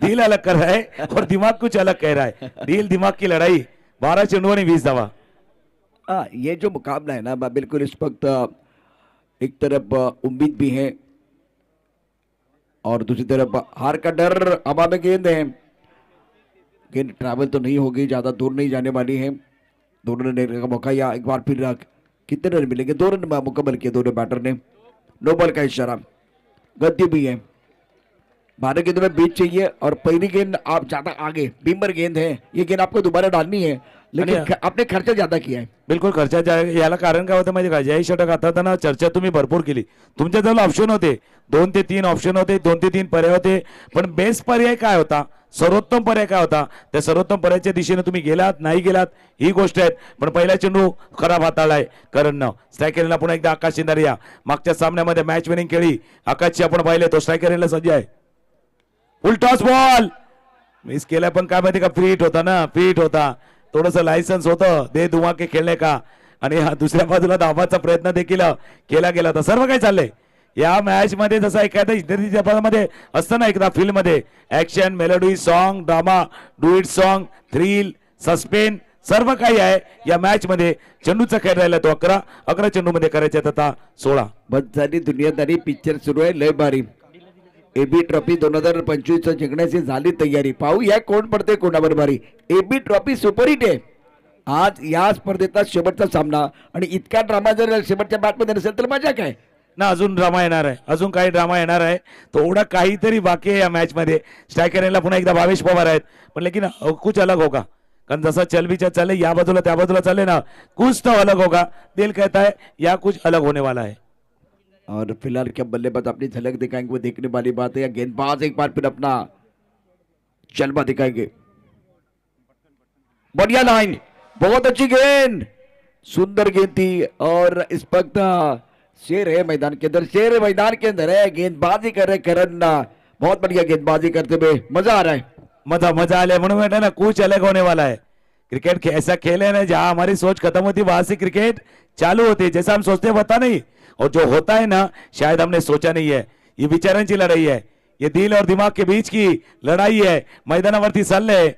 दिल अलग कर रहा है और दिमाग कुछ अलग कह रहा है। दिल दिमाग की लड़ाई, 12 चेंडू आणि 20 धावा। हाँ, ये जो मुकाबला है ना बिल्कुल इस वक्त एक तरफ उम्मीद भी है और दूसरी तरफ हार का डर। हवा में गेंद है, गेंद ट्रैवल तो नहीं होगी, ज्यादा दूर नहीं जाने वाली है। दोनों ने का मौका, या एक बार फिर कितने रन मिलेंगे? 2 रन मुकम्मल किए दोनों बैटर ने। नो बॉल का इशारा, गति भी है। 12 गेंदों में बीच चाहिए और पहली गेंद आप ज्यादा आगे, बीमर गेंद है, ये गेंद आपको दोबारा डालनी है, लेकिन आपने खर्चा ज्यादा किया है। बिलकुल खर्चा याला कारण काय होतं माहिती का, जय षटक आता ना चर्चा तुम्ही भरपूर केली, तुमच्याजवळ ऑप्शन होते 2 ते 3 ऑप्शन होते, 2 ते 3 पर्याय होते, पण बेस्ट पर्याय काय होता, सर्वोत्तम पर्याय काय होता, त्या सर्वोत्तम पर्यायाच्या दिशेने तुम्ही गेलात नाही गेलात ही गोष्ट आहे। पण पहिला चेंडू खराब हाताळलाय करणनं। स्ट्रायकरला पुन्हा एकदा आकाश शिंदारिया, मागच्या सामन्यामध्ये मॅच विनिंग खेळी आकाशची आपण पाहिले, तो स्ट्रायकरला सज्ज आहे। फुल टॉस बॉल मिस केला, पण काय माहिती का, फिट होता ना, फिट होता, थोडंसं लायसन्स होतं दे धुमाके खेळणे का, आणि हा दुसऱ्या बाजूला धावाचा प्रयत्न देखील केला गेला होता। सर्व काही चाललंय या मॅच मध्ये, जसं एखाद्या चित्रपटामध्ये असतं ना, एकदा फिल्म मध्ये action, melody, song, drama, do it song, thrill, suspense सर्व काही आहे या मॅच मध्ये। चेंडूचा खेळ राहिला तो 11 चेंडू मध्ये करायचे आता 16। बस झाली दुनियादारी पिक्चर सुरू आहे, लय भारी। एबी ट्रॉफी 2025 जिंकण्याची झाली तयारी, पाहूया कोण पडते कोणावर भारी। एबी ट्रॉफी सुपरहिट आहे, आज या स्पर्धेचा शेवटचा सामना, आणि इतका ड्रामा जर शेवटच्या बॅटमध्ये नसेल तर मजा काय ना, अजून ड्रामा येणार आहे, अजून काही ड्रामा येणार आहे, थोडा काहीतरी बाकी आहे या मॅच मध्ये। स्ट्रायकरला पुन्हा एकदा भावेश पवार आहेत, पण लेकिन कुछ अलग होगा, कारण जसा चलबिचा चाले या बाजूला त्या बाजूला चाले ना, कुछ तो अलग होगा, दिल कहता है या कुछ अलग होने वाला है। और फिलहाल क्या बल्लेबाज अपनी झलक दिखाएंगे, वो देखने वाली बात है, या गेंदबाज एक बार फिर अपना जलवा दिखाएंगे। बढ़िया लाइन, बहुत अच्छी गेंद, सुंदर गेंद थी, और इस वक्त शेर है मैदान के अंदर, शेर है मैदान के अंदर है, गेंदबाजी कर रहे करण, बहुत बढ़िया गेंदबाजी करते हुए मजा आ रहा है। मजा आ रहा है, म्हणून बेटा ना कुछ अलग होने वाला है। क्रिकेट ऐसा खेल है ना, जहां हमारी सोच खत्म होती वहां से क्रिकेट चालू होती है, जैसा हम सोचते हैं होता नहीं, और जो होता है ना शायद हमने सोचा नहीं है। ये विचारांची लड़ाई है, ये दिल और दिमाग के बीच की लड़ाई है, मैदानावरती चाललंय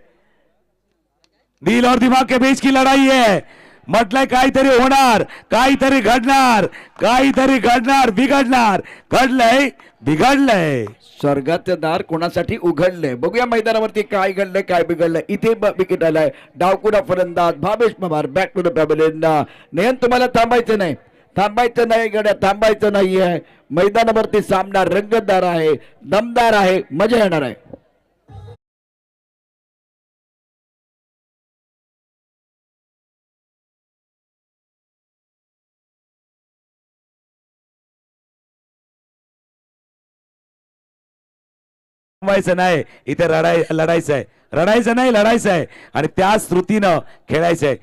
दिल और दिमाग के बीच की लड़ाई है। म्हटलंय काहीतरी होणार, काहीतरी घडणार, काहीतरी घडणार, बिघडणार, घडलंय बिघडलंय। स्वर्गाचं दार कोणासाठी उघडलंय, बघूया मैदानावरती काय घडलंय काय बिघडलंय। इथे विकेट आलाय, डावकुडा फलंदाज Bhavesh Pawar, back to the pavilion. Nayan तुम्हाला थांबायचं नाही, थांबायचं नाही गड्या, थांबायचं नाहीये। मैदानावरती सामना रंगतदार आहे, दमदार आहे, मजा येणार आहे। थांबायचं नाही, इथे लढायचं आहे, रडायचं नाही लढायचं आहे, आणि त्याच तृतीनं खेळायचं आहे।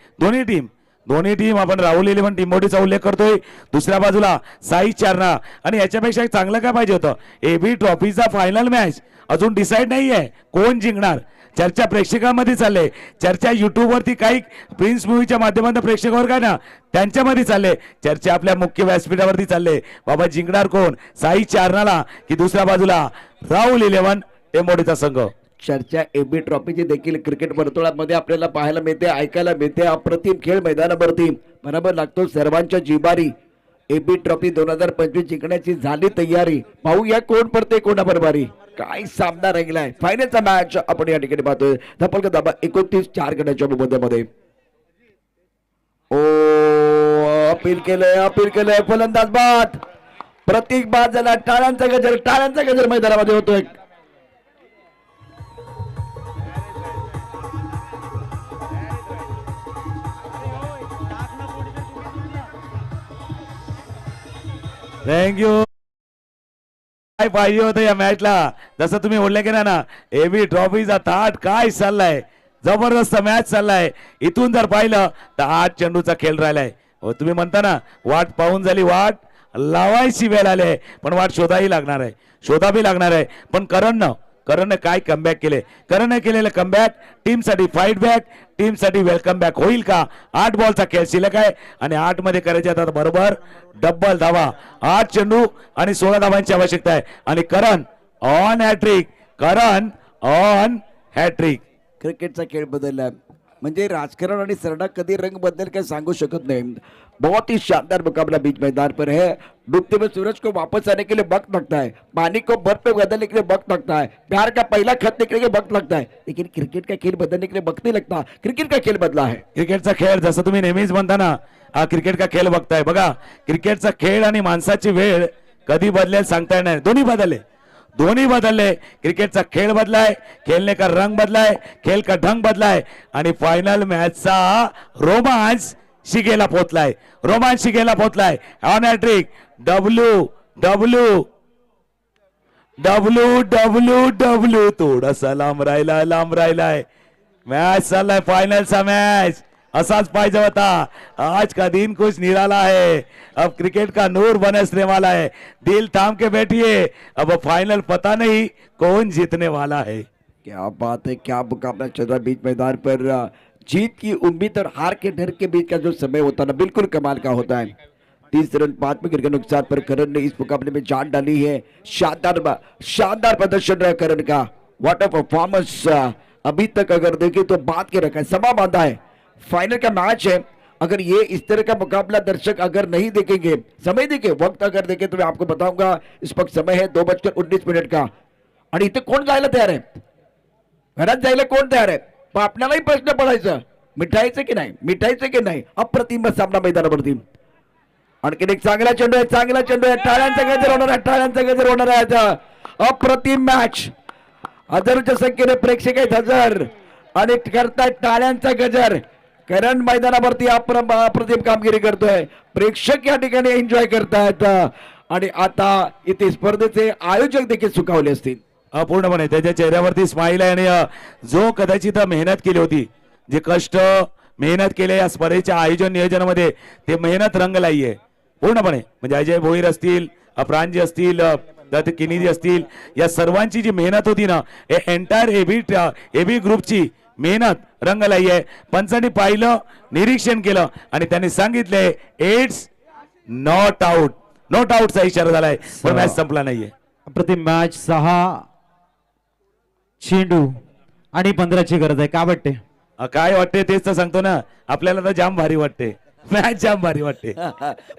दोन्ही टीम आपण राहुल इलेव्हन टीमबॉडीचा उल्लेख करतोय, दुसऱ्या बाजूला साई चारणा, आणि याच्यापेक्षा चांगलं काय पाहिजे होतं, एबी ट्रॉफीचा फायनल मॅच अजून डिसाईड नाहीये कोण जिंकणार। चर्चा प्रेक्षकांमध्ये चालले, चर्चा युट्यूब वरती काही प्रिन्स मूवीच्या माध्यमातून प्रेक्षकावर काय ना त्यांच्यामध्ये चालले, चर्चा आपल्या मुख्य व्यासपीठावरती चालले, बाबा जिंकणार कोण, साई चारणाला की दुसऱ्या बाजूला राहुल इलेव्हन टीमबॉडीचा संघ। चर्चा एबी ट्रॉफीची देखील क्रिकेट वर्तुळामध्ये आपल्याला पाहायला मिळते, ऐकायला मिळते। अप्रतिम खेळ मैदानावरती बरोबर लागतो, सर्वांच्या जिबारी। एबी ट्रॉफी 2025 जिंकण्याची झाली तयारी, पाहूया कोण पडते कोणाबरोबर, काय सामना रंगलाय। फायनलचा मॅच आपण या ठिकाणी पाहतोय, धपलका धाबा 29-4 गड्याच्या मध्ये। ओ अपील केलंय फलंदाज बाद, प्रतीक बाद झाला, टाळ्यांचा गजर मैदानामध्ये होतोय। थँक्यू। काय पाहिजे होतं या मॅचला, जसं तुम्ही बोलले की ना, एबी ट्रॉफीचा थाट काय चाललाय, जबरदस्त मॅच चाललाय। इथून जर पाहिलं तर 8 चेंडूचा खेळ राहिलाय। तुम्ही म्हणता ना वाट पाहून झाली, वाट लावायची वेळ आली, पण वाट शोधावी लागणार आहे, पण करणनं करणने काय कमबॅक केले, करणने केलेलं कमबॅक टीमसाठी फाईट बॅक, टीमसाठी वेलकम बॅक होईल का? 8 बॉलचा खेळ शिल्लक आहे आणि 8 मध्ये करायचे आता बरोबर डबल धावा. 8 चेंडू आणि 16 धावांची आवश्यकता आहे आणि Karan on hattrick, Karan on hattrick. क्रिकेटचा खेळ बदलला म्हणजे राजकारण आणि सरडा कधी रंग बदल कर सांगू शकत नहीं. बहुत ही शानदार मुकाबला बीच मैदान पर है. डूबते हुए सूरज को वापस आने के लिए वक्त लगता है, पानी को बर्फ पे बदलने के लिए वक्त लगता है, प्यार का पहला खत निकलने के लिए वक्त लगता है, लेकिन क्रिकेट का खेल बदलने के लिए वक्त नहीं लगता. क्रिकेट का खेल बदला है. क्रिकेटचा खेळ जसं तुम्ही नेहमीच म्हणता ना, हा क्रिकेट का खेळ बघताय बघा. क्रिकेटचा खेळ आणि माणसाची वेळ कधी बदलेल सांगता येणार नाही. दोन्ही बदलले. क्रिकेटचा खेळ बदलाय, खेळने का रंग बदलाय, खेळ का ढंग बदलाय आणि फायनल मॅचचा रोमांच शिगेला पोहोचलाय. On hattrick. W W W W W थोडासा लांब राहिलाय. मॅच चाललाय, फायनलचा मॅच असाच पाहिजे होता. आज का दिन कुछ निराला है, अब क्रिकेट का नूर बरसने वाला है. दिल थाम के बैठिए, अब फाइनल पता नहीं कौन जीतने वाला है. क्या बात है, क्या मुकाबला चल रहा है बीच मैदान पर. जीत की उम्मीद और हार के डर के बीच का जो समय होता है ना, बिल्कुल कमाल का होता है. 30 रन 5 विकेट के नुकसान पर करण ने इस मुकाबले में जान डाली है. शानदार प्रदर्शन रहा करण का. What a performance. अभी तक अगर देखें तो बात के रखा है, समा बांधा है. फाइनल का मैच है. अगर ये इस तरह का मुकाबला दर्शक अगर नहीं देखेंगे, समय देखे, वक्त अगर देखे तो मैं आपको बताऊंगा. इस वक्त समय है 2:19 का आणि इथे कोण जायला तयार आहे, घरात जायला कोण तयार आहे. पण आपल्यालाही प्रश्न पडायचा, मिठायचं की नाही. अप्रतिम सामना मैदानावरती. आणखीन एक चांगला चेंडू आहे, टाळ्यांचा गजर होणार आहे आता. अप्रतिम मॅच. हजारोच्या संख्येने प्रेक्षक आहेत, हजार, आणि करतायत टाळ्यांचा गजर. करण मैदानावरती अप्रतिम कामगिरी करतोय. प्रेक्षक या ठिकाणी एन्जॉय करतायत आणि आता इथे स्पर्धेचे आयोजक देखील सुखावले असतील. पूर्णपणे त्याच्या चेहऱ्यावरती स्माईल आहे आणि जो कदाचित मेहनत केली होती, जे कष्ट मेहनत केले या स्पर्धेच्या आयोजन नियोजनामध्ये, ते मेहनत रंगलाई आहे पूर्णपणे. म्हणजे अजय भोईर असतील, प्रांजी असतील, दत्त किनीजी असतील, या सर्वांची जी मेहनत होती ना, हे एंटायर एबी ग्रुपची मेहनत रंगलाई आहे. पंचांनी पाहिलं, निरीक्षण केलं आणि त्यांनी सांगितले इट्स नॉट आउटचा इशारा झालाय, पण मॅच संपला नाहीये. अप्रतिम मॅच. 6 चेंडू आणि 15ची गरज आहे. काय वाटते? काय वाटते तेच तर सांगतो ना, आपल्याला तर जाम भारी वाटते, मॅच जाम भारी वाटते.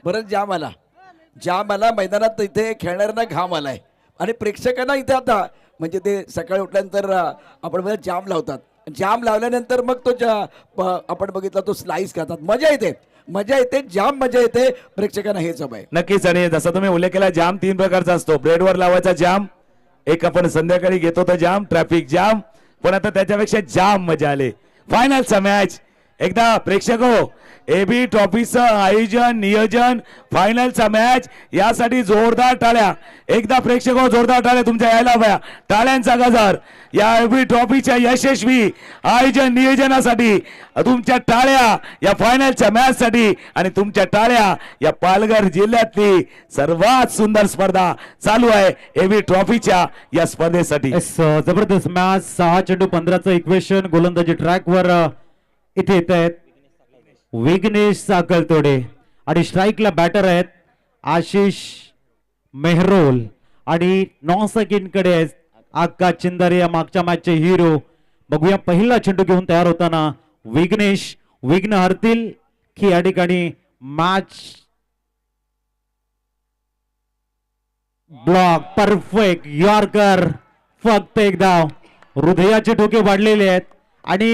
बरंच जाम आला मैदानात. इथे खेळणाऱ्यांना घाम आलाय आणि प्रेक्षकांना इथे आता म्हणजे ते सकाळी उठल्यानंतर आपण बघा जाम लावतात. जाम लावल्यानंतर मग तो आपण बघितला तो स्लाइस खातात. मजा येते, जाम मजा येते. प्रेक्षकांना हेच हवं आहे. नक्कीच. आणि जसा तुम्ही उल्लेख केला, जाम 3 प्रकारचा असतो. ब्रेडवर लावायचा जाम, एक आपण संध्याकाळी घेतो तो जाम, ट्रॅफिक जाम, पण आता त्याच्यापेक्षा जाम मजा आली. फायनलचा मॅच. एकदा प्रेक्षक हो, एबी ट्रॉफीचं आयोजन नियोजन, फायनलचा मॅच, यासाठी जोरदार टाळ्या. एकदा प्रेक्षक हो, जोरदार टाळ्या तुमच्या यायला हव्या. टाळ्यांचा गजर या एबी ट्रॉफीच्या यशस्वी आयोजन नियोजनासाठी. तुमच्या टाळ्या या फायनलच्या मॅच साठी आणि तुमच्या टाळ्या या पालघर जिल्ह्यातली सर्वात सुंदर स्पर्धा चालू आहे एबी ट्रॉफीच्या या स्पर्धेसाठी. जबरदस्त मॅच. 6 चेंडू 15चं इक्वेशन. गोलंदाजी ट्रॅकवर इथे येत आहेत विघ्नेश साकलतोडे आणि स्ट्राईकला बॅटर आहेत आशिष मेहरोल आणि 9 सेकंडकडे आहेत आकाश चिंदारे, या मागच्या मॅचचे हिरो. बघूया पहिला चेंडू घेऊन तयार होताना विघ्न हरतील की या ठिकाणी मॅच. ब्लॉक परफेक्ट यॉर्कर, फक्त एक धाव. हृदयाचे ठोके वाढलेले आहेत आणि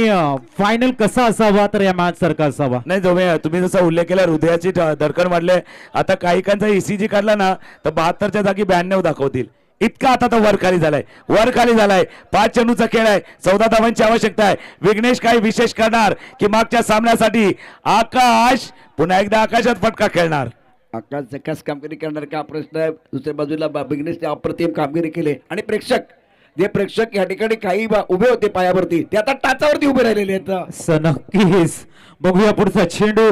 फायनल कसा असावा तर या मॅच सारखा असावा. नाही, तुम्ही जसा उल्लेख केला, हृदयाची धडकन वाढले. आता काहीकांचा ECG काढला ना तर 72च्या जागी 92 दाखवतील. इतका आता तो वर खाली झालाय. 5 चेंडूचा खेळ आहे, 14 धावांची आवश्यकता आहे. विघ्नेश काही विशेष करणार की मागच्या सामन्यासाठी आकाश पुन्हा एकदा आकाशात फटका खेळणार. आकाश जकास कामगिरी करणार का प्रश्न आहे. दुसऱ्या बाजूला विघ्नेशने अप्रतिम कामगिरी केली आणि प्रेक्षक या ठिकाणी काही उभे होते पायावरती, ते आता टाचावरती उभे राहिलेले आहेत. नक्कीच. बघूया पुढचा चेंडू.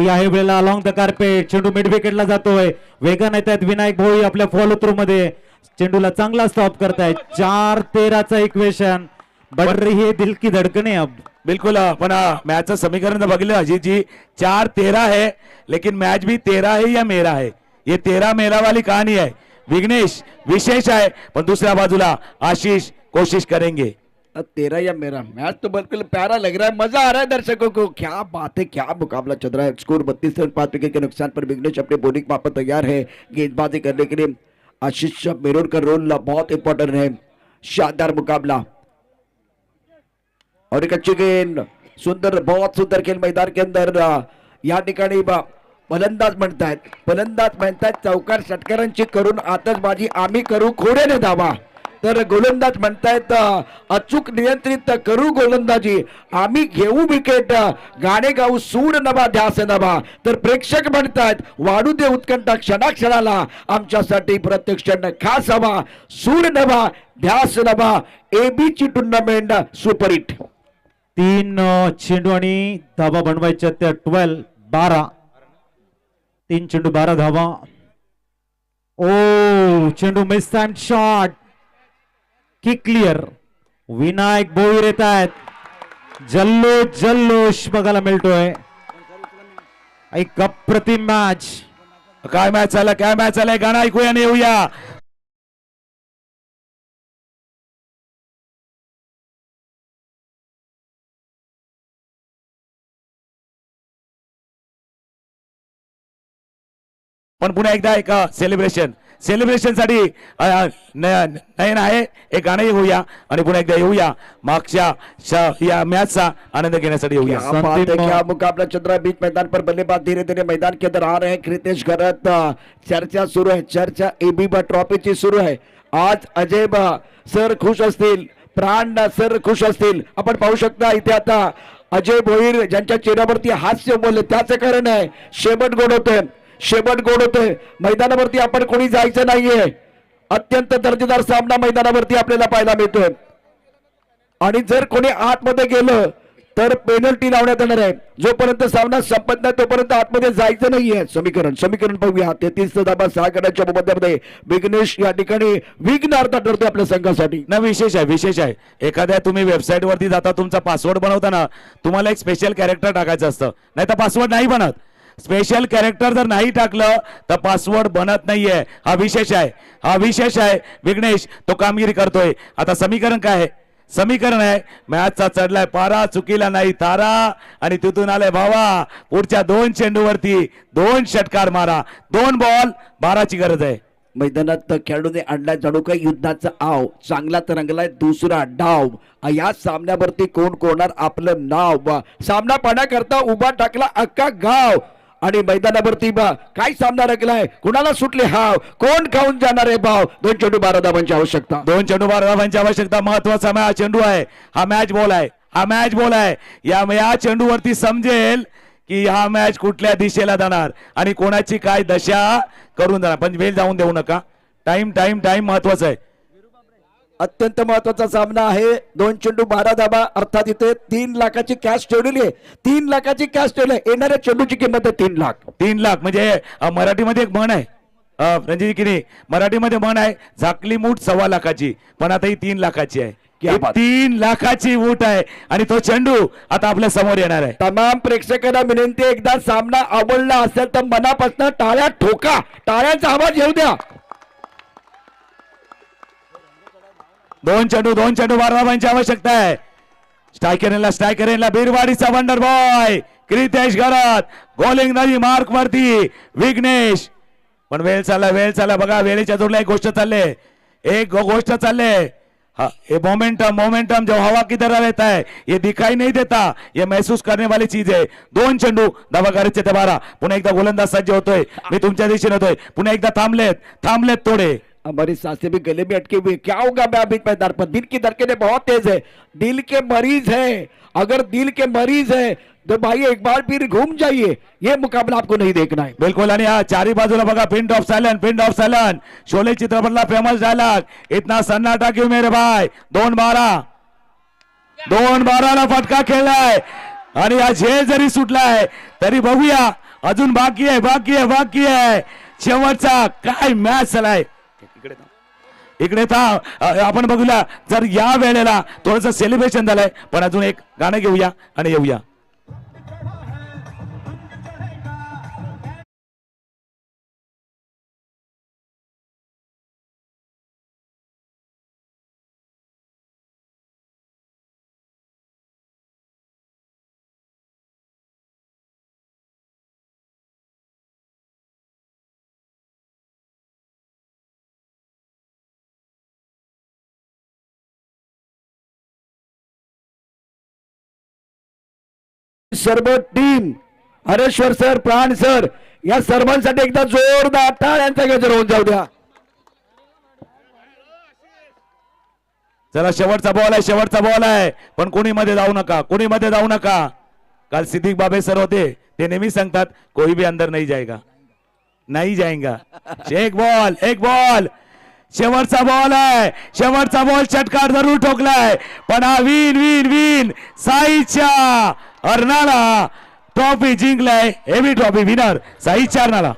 या वेळेला अलॉंग द कार्पेट चेंडू मिड विकेटला जातोय. वेगाने येत आहेत विनायक भोई आपल्या फॉलो थ्रू मध्ये. चेंडूला चांगला स्टॉप करतायत. 4-13चा इक्वेशन बढ़ रही है दिल की धड़कने अब. बिल्कुल पण मॅचचं समीकरण जर बघितलं अजित जी 4-13 है लेकिन मैच भी 13 है या मेरा है. ये 13 मेरा वाली कहानी है. विघ्नेश विशेष है पण दूसऱ्या बाजूला आशीष कोशिश करेंगे. 13 या मेरा मैच तो बिल्कुल प्यारा लग रहा है, मजा आ रहा है दर्शकों को. क्या बात है, क्या मुकाबला चल रहा है. स्कोर 32 रन 5 विकेट के नुकसान पर विघ्नेश अपने बॉलिंग वापस तैयार है गेंदबाजी करने के लिए. आशीष मेरोड का रोल बहुत इंपॉर्टेंट है. शानदार मुकाबला और एक अच्छी गेंद, सुंदर, बहुत सुंदर खेल मैदान के अंदर. या ठिकाणी फलंदाज म्हणतात चौकार षटकारांची करून आतषबाजी आम्ही करू खोड्याने धावा. तर गोलंदाज म्हणतायत अचूक नियंत्रित करू गोलंदाजी आम्ही घेऊ विकेट, गाणे गाऊ सूर नभा ध्यास नभा. तर प्रेक्षक म्हणतायत वाढू दे उत्कंठा क्षणाक्षणाला, आमच्यासाठी प्रत्येक क्षण खास हवा, सूर नभा ध्यास नभा. एबी ची टुर्नामेंट सुपरहिट. 3 चेंडू आणि धावा बनवायच्या त्या 12 3 चेंडू 12 धावा. ओ चेंडू miss time shot, kick clear. Vinayak Bhoir येत आहेत. जल्लोष बघायला मिळतोय. एक अप्रतिम मॅच. काय मॅच झालाय गाणं ऐकूया आणि येऊया. पण पुन्हा एकदा एक सेलिब्रेशन साठी नयन आहे. एक गाणं येऊया आणि पुन्हा एकदा येऊया मागच्या या मॅचचा आनंद घेण्यासाठी येऊया. क्या बात है, क्या मुकाबला चल रहा है. बीच मैदान पर बल्लेबाज धीरे धीरे मैदान के अंदर आ रहे हैं. कृतेश घरत चर्चा सुरू आहे. चर्चा एबी ट्रॉफीची सुरू आहे. आज अजय सर खुश असतील, प्राण सर खुश असतील. आपण पाहू शकता इथे आता अजय भोईर ज्यांच्या चेहऱ्यावरती हास्य उमलले त्याचे कारण आहे शेवट गोड होतोय. मैदानावरती आपण कोणी जायचं नाहीये. अत्यंत दर्जेदार सामना मैदानावरती आपल्याला पाहायला मिळतोय. आणि जर कोणी आतमध्ये गेलं तर पेनल्टी लावण्यात येणार आहे. जोपर्यंत सामना संपत नाही तोपर्यंत आतमध्ये जायचं नाहीये. समीकरण पाहूया. 33 धाबा 6 गड्यांच्या मध्ये विघ्नेश या ठिकाणी विघ्न अर्थ ठरतोय आपल्या संघासाठी. ना विशेष आहे. एखाद्या तुम्ही वेबसाईट वरती जाता, तुमचा पासवर्ड बनवताना तुम्हाला एक स्पेशल कॅरेक्टर टाकायचं असतं, नाही तर पासवर्ड नाही बनत. स्पेशल कॅरेक्टर जर नाही टाकलं तर पासवर्ड बनत नाहीये. हा विशेष आहे. विघ्नेश तो कामगिरी करतोय. आता समीकरण काय आहे? समीकरण आहे मॅचचा चढलाय पारा, चुकीला नाही तारा. आणि तिथून आलाय भावा पुढच्या 2 चेंडूवरती 2 षटकार मारा. 2 बॉल 12ची गरज आहे. मैदानात खेळाडूने आणलाय जणू काही युद्धाचा आव. चांगला तरंगलाय दुसरा डाव. या सामन्यावरती कोण कोणार आपलं नाव. सामना पाहण्याकरता उभा टाकला अख्खा गाव. आणि मैदानावरती काय सामना रंगलाय, कुणाला सुटले हाव, कोण खाऊन जाणार आहे भाव. 2 चेंडू 12 धावांची आवश्यकता. 2 चेंडू 12 धावांची आवश्यकता. महत्वाचा चेंडू आहे हा. मॅच बॉल आहे. या चेंडूवरती समजेल की हा मॅच कुठल्या दिशेला जाणार आणि कोणाची काय दशा करून जाणार. पण वेळ जाऊन देऊ नका. टाइम महत्वाचा आहे. अत्यंत महत्वाचा सामना आहे. 2 चेंडू 12 धाबा, अर्थात इथे 3 लाखाची कॅश ठेवलेली आहे. 3 लाखाची कॅश ठेवली आहे. येणाऱ्या चेंडूची किंमत आहे 3 लाख. 3 लाख म्हणजे मराठीमध्ये एक म्हण आहे रणजित की नाही, मराठीमध्ये म्हण आहे झाकली मूठ 1.25 लाखाची, पण आता ही 3 लाखाची आहे. 3 लाखाची मूठ आहे आणि तो चेंडू आता आपल्या समोर येणार आहे. तमाम प्रेक्षकांना विनंती, एकदा सामना आवडला असेल तर मनापासून टाळ्या ठोका, टाळ्यांचा आवाज येऊ द्या. 2 चेंडू 12 धावांची आवश्यकता आहे. स्ट्रायकरला बिरवाडीचा वंडर बॉय कृतेश घरात. गोलिंग नाही मार्क वरती विघ्नेश. पण वेळ चालला बघा. वेळेच्या जोडला एक गोष्ट चालले. ये मोमेंटम जो हवा की तरह रहता है ये दिखाई नहीं देता, ये महसूस करने वाली चीज है. 2 चेंडू धावा करायचे ते 12. पुन्हा एकदा गोलंदाज सज्ज होतोय. मी तुमच्या दिशेने होतोय. पुन्हा एकदा थांबलेत थोडे. हमारी सांसें भी गले में अटकी हुई. क्या होगा बीच मैदान पर? दिल की धड़कनें बहुत तेज है. दिल के मरीज है. अगर दिल के मरीज है तो भाई एक बार फिर घूम जाइए. ये मुकाबला आपको नहीं देखना है. बिल्कुल. आणि हा चारी बाजूला बघा पिन ऑफ सायलन शोले चित्रपटला फेमस डायलॉग. इतना सन्नाटा क्यों मेरे भाई. 2-12 ला फटका खेळलाय आणि हा झेल जरी सुटलाय तरी बघूया अजून बाकी आहे. शेवटचा काय मॅच झालाय. इकडे आपण बघूया जर या वेळेला थोडंसं सेलिब्रेशन झालंय, पण अजून एक गाणं घेऊया आणि येऊया. सर्व टीम, हरेश्वर सर, प्राण सर, या सर्वांसाठी एकदा जोरदार टाळ्यांचा गजर होऊन जाऊ द्या. चला शेवटचा बॉल आहे, शेवटचा बॉल आहे, पण कोणी मध्ये जाऊ नका, कोणी मध्ये जाऊ नका. काल सिद्दीक बाबे सर होते, ते नेहमी सांगतात कोई भी अंदर नहीं जाएगा, नहीं जाएगा. एक बॉल, एक बॉल, शेवटचा बॉल आहे, शेवटचा बॉल षटकार जरूर ठोकलाय, पण हा विन विन विन साईच्या अर्नाला ट्रॉफी जिंकलाय. Heavy trophy winner Sai चारनाला.